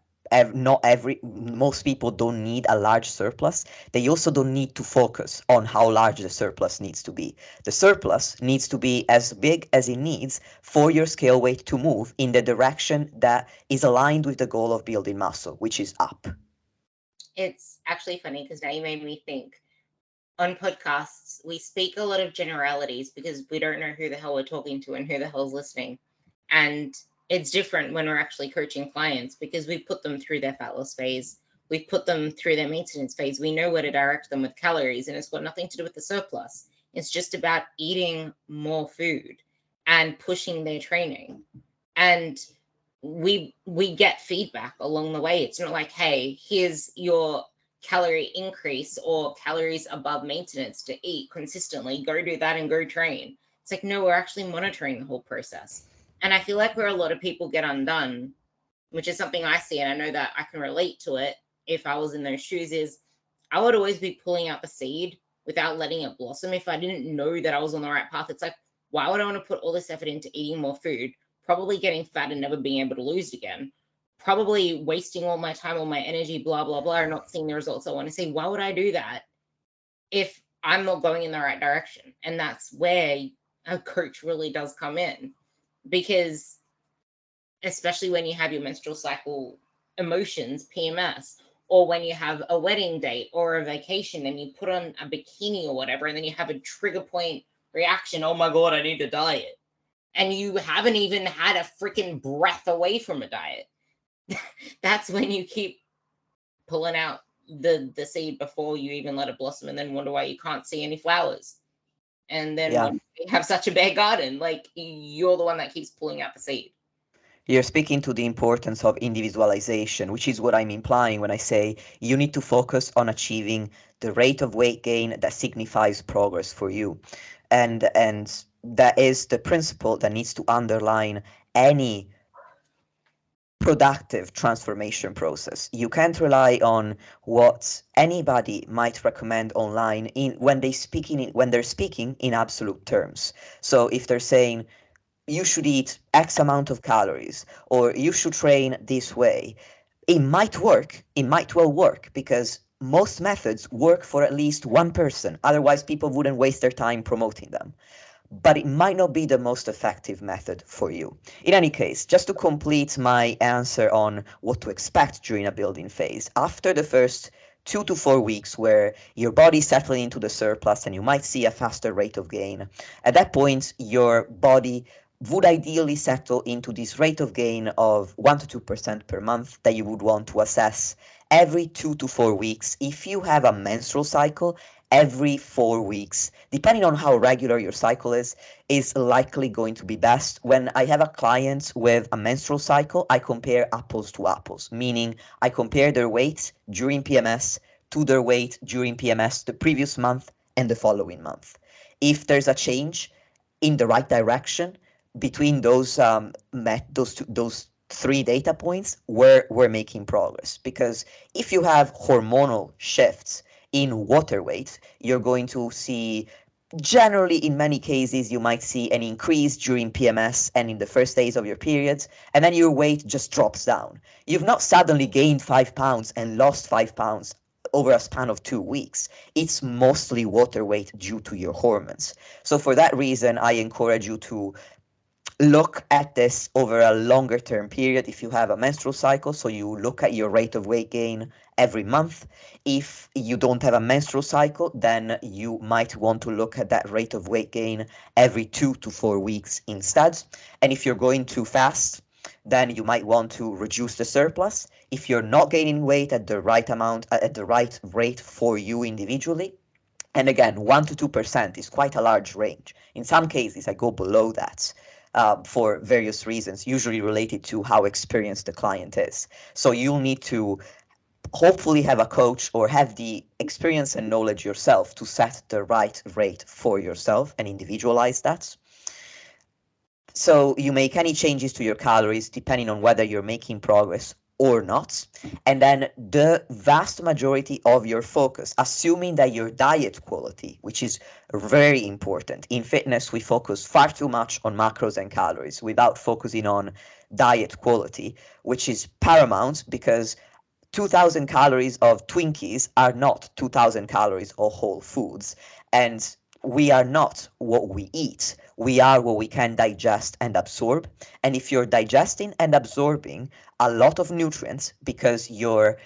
not every most people don't need a large surplus, they also don't need to focus on how large the surplus needs to be. The surplus needs to be as big as it needs for your scale weight to move in the direction that is aligned with the goal of building muscle, which is up. It's actually funny because now you made me think. On podcasts, we speak a lot of generalities because we don't know who the hell we're talking to and who the hell's listening. And it's different when we're actually coaching clients, because we put them through their fat loss phase. We put them through their maintenance phase. We know where to direct them with calories, and it's got nothing to do with the surplus. It's just about eating more food and pushing their training. And we get feedback along the way. It's not like, hey, here's your calorie increase or calories above maintenance to eat consistently, go do that and go train. It's like, no, we're actually monitoring the whole process. And I feel like where a lot of people get undone, which is something I see, and I know that I can relate to it if I was in those shoes, is I would always be pulling out the seed without letting it blossom, if I didn't know that I was on the right path, it's like, why would I want to put all this effort into eating more food, probably getting fat and never being able to lose it again, probably wasting all my time, all my energy, blah, blah, blah, and not seeing the results I want to see? Why would I do that if I'm not going in the right direction? And that's where a coach really does come in, because especially when you have your menstrual cycle emotions, PMS, or when you have a wedding date or a vacation and you put on a bikini or whatever, and then you have a trigger point reaction, oh my God, I need a diet. And you haven't even had a freaking breath away from a diet. That's when you keep pulling out the seed before you even let it blossom, and then wonder why you can't see any flowers. And then Yeah. when you have such a bad garden, like, you're the one that keeps pulling out the seed. You're speaking to the importance of individualization, which is what I'm implying when I say you need to focus on achieving the rate of weight gain that signifies progress for you. And that is the principle that needs to underline any productive transformation process. You can't rely on what anybody might recommend online in when they're speaking in absolute terms. So if they're saying you should eat X amount of calories or you should train this way, it might work, it might well work because most methods work for at least one person. Otherwise, people wouldn't waste their time promoting them, but it might not be the most effective method for you. In any case, just to complete my answer on what to expect during a building phase, after the first 2 to 4 weeks where your body's settling into the surplus and you might see a faster rate of gain, at that point, your body would ideally settle into this rate of gain of 1 to 2% per month that you would want to assess every 2 to 4 weeks. If you have a menstrual cycle, every 4 weeks, depending on how regular your cycle is likely going to be best. When I have a client with a menstrual cycle, I compare apples to apples, meaning I compare their weight during PMS to their weight during PMS the previous month and the following month. If there's a change in the right direction between those three data points, we're making progress. Because if you have hormonal shifts in water weight, you're going to see, generally in many cases, you might see an increase during PMS and in the first days of your periods, and then your weight just drops down. You've not suddenly gained 5 pounds and lost 5 pounds over a span of 2 weeks. It's mostly water weight due to your hormones. So for that reason, I encourage you to look at this over a longer term period if you have a menstrual cycle. So you look at your rate of weight gain every month. If you don't have a menstrual cycle, then you might want to look at that rate of weight gain every 2 to 4 weeks instead. And if you're going too fast, then you might want to reduce the surplus. If you're not gaining weight at the right amount, at the right rate for you individually, and again, 1 to 2% is quite a large range. In some cases, I go below that for various reasons, usually related to how experienced the client is. So you'll need to hopefully have a coach or have the experience and knowledge yourself to set the right rate for yourself and individualize that. So you make any changes to your calories depending on whether you're making progress or not. And then the vast majority of your focus, assuming that your diet quality, which is very important. In fitness, we focus far too much on macros and calories without focusing on diet quality, which is paramount because 2000 calories of Twinkies are not 2000 calories of whole foods. And we are not what we eat. We are what we can digest and absorb. And if you're digesting and absorbing a lot of nutrients because your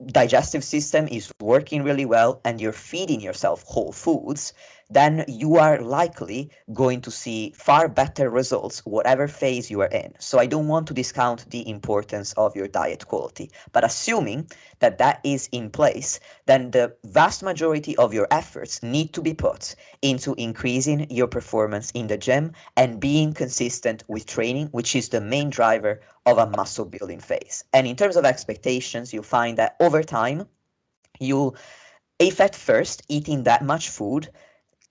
digestive system is working really well and you're feeding yourself whole foods, then you are likely going to see far better results whatever phase you are in. So I don't want to discount the importance of your diet quality, but assuming that that is in place, then the vast majority of your efforts need to be put into increasing your performance in the gym and being consistent with training, which is the main driver of a muscle building phase. And in terms of expectations, you'll find that over time, you'll, if at first eating that much food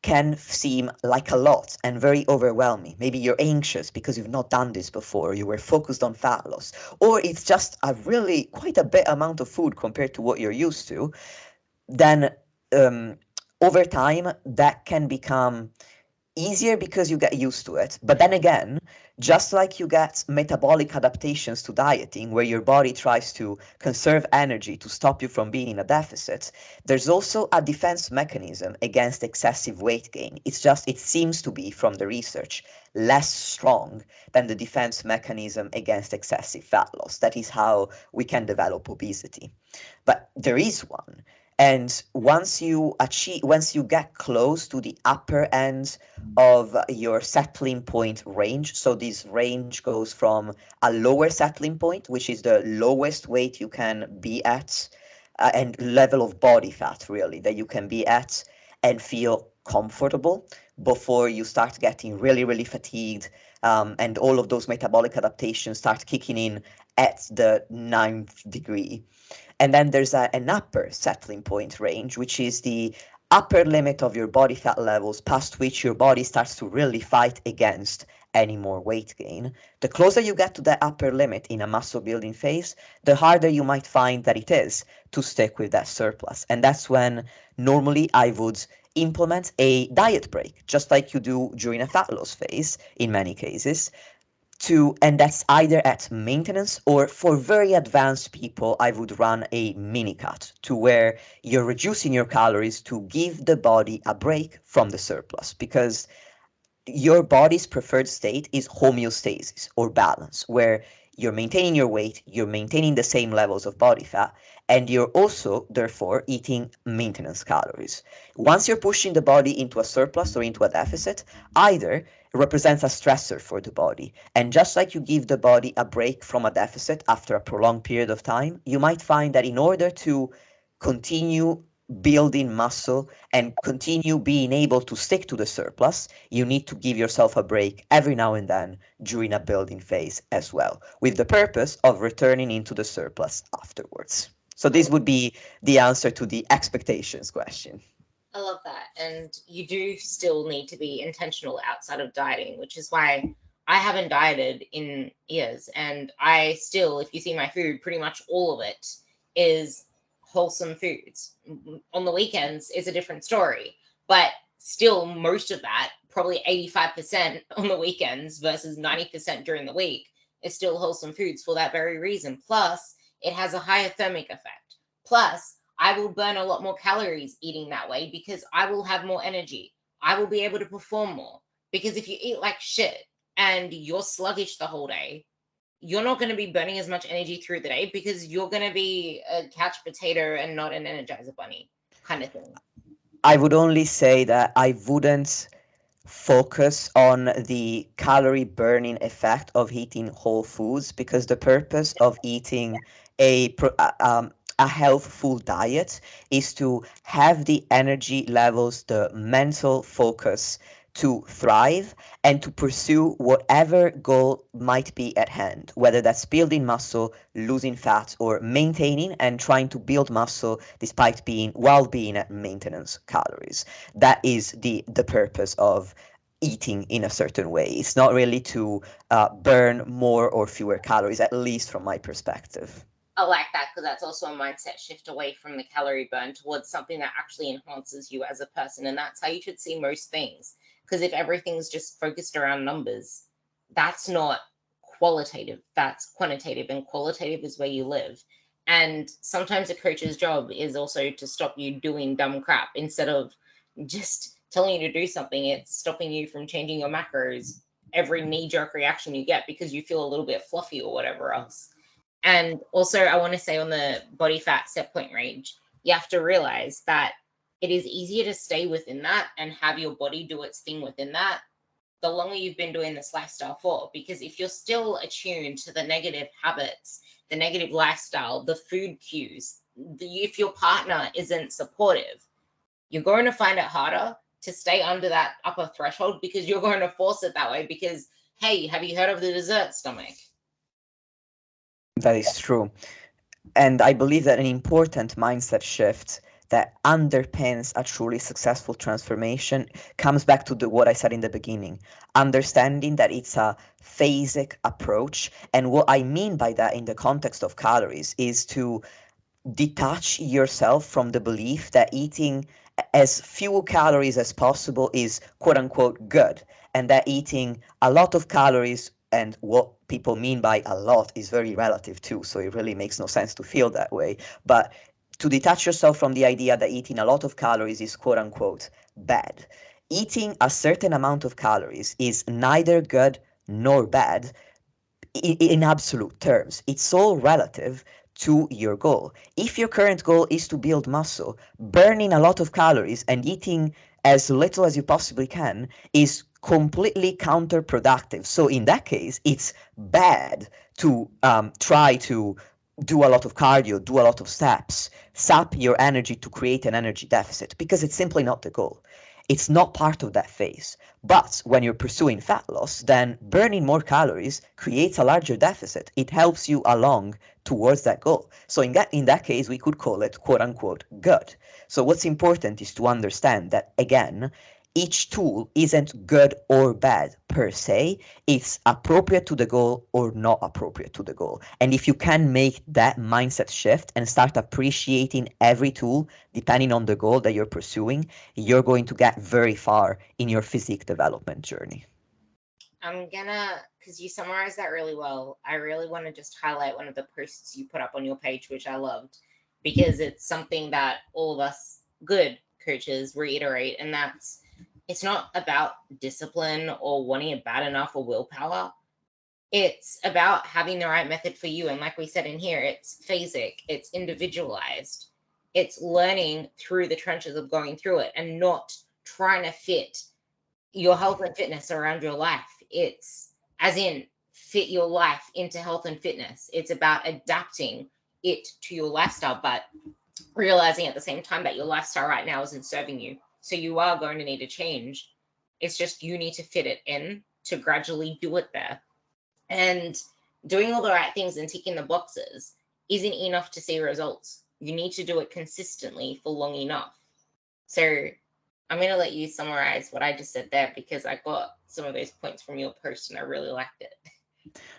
can seem like a lot and very overwhelming. Maybe you're anxious because you've not done this before, you were focused on fat loss, or it's just a really quite a bit amount of food compared to what you're used to, then over time, that can become easier because you get used to it. But then again, just like you get metabolic adaptations to dieting, where your body tries to conserve energy to stop you from being in a deficit, there's also a defense mechanism against excessive weight gain. It's just, it seems to be from the research, less strong than the defense mechanism against excessive fat loss. That is how we can develop obesity. But there is one. And once you get close to the upper end of your settling point range, so this range goes from a lower settling point, which is the lowest weight you can be at, and level of body fat really that you can be at and feel comfortable before you start getting really, really fatigued, and all of those metabolic adaptations start kicking in at the ninth degree. And then there's an upper settling point range, which is the upper limit of your body fat levels, past which your body starts to really fight against any more weight gain. The closer you get to that upper limit in a muscle building phase, the harder you might find that it is to stick with that surplus. And that's when normally I would implement a diet break, just like you do during a fat loss phase in many cases, and that's either at maintenance, or for very advanced people I would run a mini cut to where you're reducing your calories to give the body a break from the surplus, because your body's preferred state is homeostasis or balance, where you're maintaining your weight, you're maintaining the same levels of body fat, and you're also, therefore, eating maintenance calories. Once you're pushing the body into a surplus or into a deficit, either represents a stressor for the body. And just like you give the body a break from a deficit after a prolonged period of time, you might find that in order to continue building muscle and continue being able to stick to the surplus, you need to give yourself a break every now and then during a building phase as well, with the purpose of returning into the surplus afterwards. So this would be the answer to the expectations question. I love that. And you do still need to be intentional outside of dieting, which is why I haven't dieted in years. And I still, if you see my food, pretty much all of it is wholesome foods. On the weekends is a different story. But still, most of that, probably 85% on the weekends versus 90% during the week, is still wholesome foods for that very reason. Plus, it has a higher thermic effect. Plus, I will burn a lot more calories eating that way because I will have more energy. I will be able to perform more. Because if you eat like shit and you're sluggish the whole day, you're not going to be burning as much energy through the day because you're going to be a couch potato and not an energizer bunny kind of thing. I would only say that I wouldn't focus on the calorie burning effect of eating whole foods, because the purpose of eating a healthful diet is to have the energy levels, the mental focus to thrive and to pursue whatever goal might be at hand, whether that's building muscle, losing fat, or maintaining and trying to build muscle despite being at maintenance calories. That is the purpose of eating in a certain way. It's not really to burn more or fewer calories, at least from my perspective. I like that because that's also a mindset shift away from the calorie burn towards something that actually enhances you as a person. And that's how you should see most things. Because if everything's just focused around numbers, that's not qualitative, that's quantitative. And qualitative is where you live. And sometimes a coach's job is also to stop you doing dumb crap instead of just telling you to do something. It's stopping you from changing your macros every knee jerk reaction you get because you feel a little bit fluffy or whatever else. And also, I want to say on the body fat set point range, you have to realize that it is easier to stay within that and have your body do its thing within that the longer you've been doing this lifestyle for. Because if you're still attuned to the negative habits, the negative lifestyle, the food cues, if your partner isn't supportive, you're going to find it harder to stay under that upper threshold because you're going to force it that way. Because, hey, have you heard of the dessert stomach? That is true. And I believe that an important mindset shift that underpins a truly successful transformation comes back to what I said in the beginning, understanding that it's a phasic approach. And what I mean by that in the context of calories is to detach yourself from the belief that eating as few calories as possible is quote unquote good, and that eating a lot of calories, and what people mean by a lot is very relative too, so it really makes no sense to feel that way. But to detach yourself from the idea that eating a lot of calories is quote unquote bad. Eating a certain amount of calories is neither good nor bad in absolute terms. It's all relative to your goal. If your current goal is to build muscle, burning a lot of calories and eating as little as you possibly can is completely counterproductive. So in that case, it's bad to try to do a lot of cardio, do a lot of steps, sap your energy to create an energy deficit, because it's simply not the goal. It's not part of that phase. But when you're pursuing fat loss, then burning more calories creates a larger deficit. It helps you along towards that goal. So in that case, we could call it quote unquote good. So what's important is to understand that, again, each tool isn't good or bad per se. It's appropriate to the goal or not appropriate to the goal. And if you can make that mindset shift and start appreciating every tool depending on the goal that you're pursuing, you're going to get very far in your physique development journey. Because you summarized that really well, I really want to just highlight one of the posts you put up on your page, which I loved, because it's something that all of us good coaches reiterate, and that's it's not about discipline or wanting it bad enough or willpower. It's about having the right method for you. And like we said in here, it's phasic, it's individualized, it's learning through the trenches of going through it and not trying to fit your health and fitness around your life. It's as in fit your life into health and fitness. It's about adapting it to your lifestyle, but realizing at the same time that your lifestyle right now isn't serving you. So you are going to need to change. It's just you need to fit it in to gradually do it there. And doing all the right things and ticking the boxes isn't enough to see results. You need to do it consistently for long enough. So I'm going to let you summarize what I just said there, because I got some of those points from your post and I really liked it.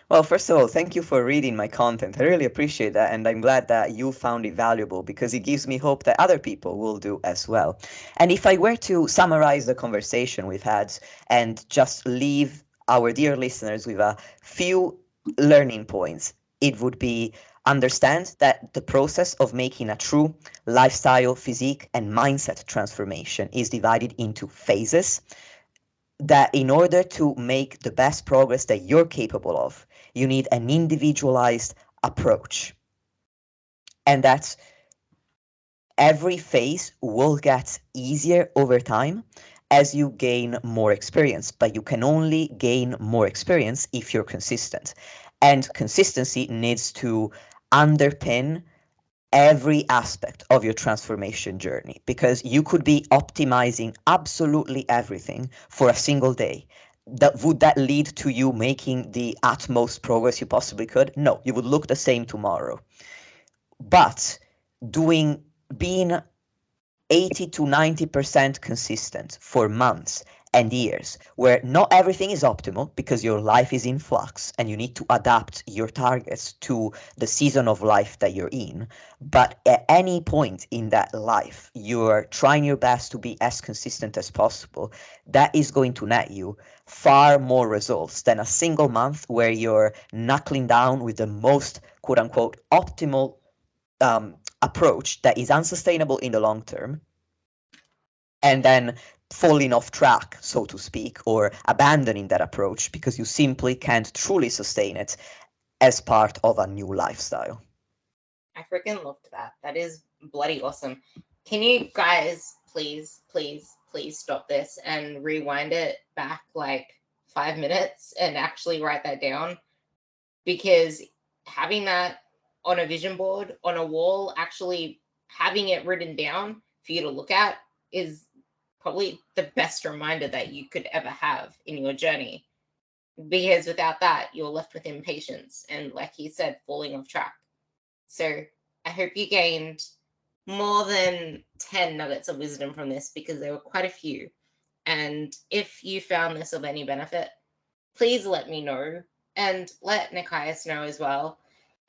Well, first of all, thank you for reading my content. I really appreciate that, and I'm glad that you found it valuable because it gives me hope that other people will do as well. And if I were to summarize the conversation we've had and just leave our dear listeners with a few learning points, it would be: understand that the process of making a true lifestyle, physique, and mindset transformation is divided into phases, that in order to make the best progress that you're capable of, you need an individualized approach. And that every phase will get easier over time as you gain more experience, but you can only gain more experience if you're consistent. And consistency needs to underpin every aspect of your transformation journey, because you could be optimizing absolutely everything for a single day. Would that lead to you making the utmost progress you possibly could? No, you would look the same tomorrow. But doing being 80 to 90% consistent for months and years, where not everything is optimal because your life is in flux and you need to adapt your targets to the season of life that you're in. But at any point in that life, you're trying your best to be as consistent as possible. That is going to net you far more results than a single month where you're knuckling down with the most quote unquote optimal approach that is unsustainable in the long term, and then falling off track, so to speak, or abandoning that approach because you simply can't truly sustain it as part of a new lifestyle. I freaking loved that. That is bloody awesome. Can you guys please stop this and rewind it back like 5 minutes and actually write that down? Because having that on a vision board, on a wall, actually having it written down for you to look at is probably the best reminder that you could ever have in your journey. Because without that, you're left with impatience and, like he said, falling off track. So I hope you gained more than 10 nuggets of wisdom from this, because there were quite a few. And if you found this of any benefit, please let me know and let Nikias know as well.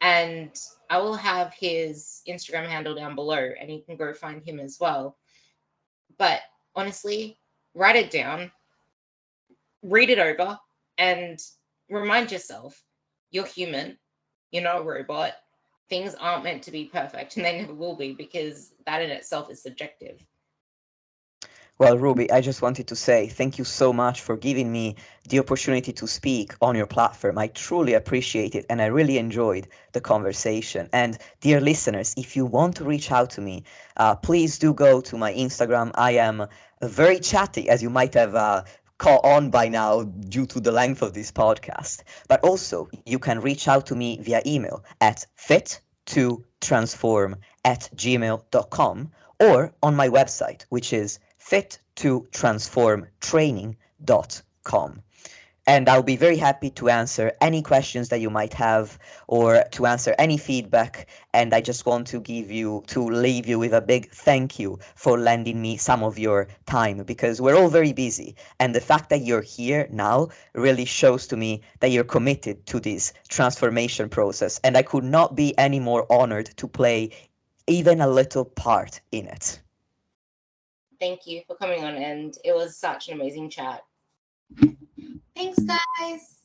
And I will have his Instagram handle down below and you can go find him as well. But honestly, write it down, read it over, and remind yourself you're human, you're not a robot. Things aren't meant to be perfect, and they never will be, because that in itself is subjective. Well, Ruby, I just wanted to say thank you so much for giving me the opportunity to speak on your platform. I truly appreciate it and I really enjoyed the conversation. And dear listeners, if you want to reach out to me, please do go to my Instagram. I am very chatty, as you might have caught on by now due to the length of this podcast. But also, you can reach out to me via email at fit2transform@gmail.com or on my website, which is fit2transformtraining.com. And I'll be very happy to answer any questions that you might have or to answer any feedback. And I just want to leave you with a big thank you for lending me some of your time, because we're all very busy. And the fact that you're here now really shows to me that you're committed to this transformation process. And I could not be any more honored to play even a little part in it. Thank you for coming on, and it was such an amazing chat. Thanks, guys.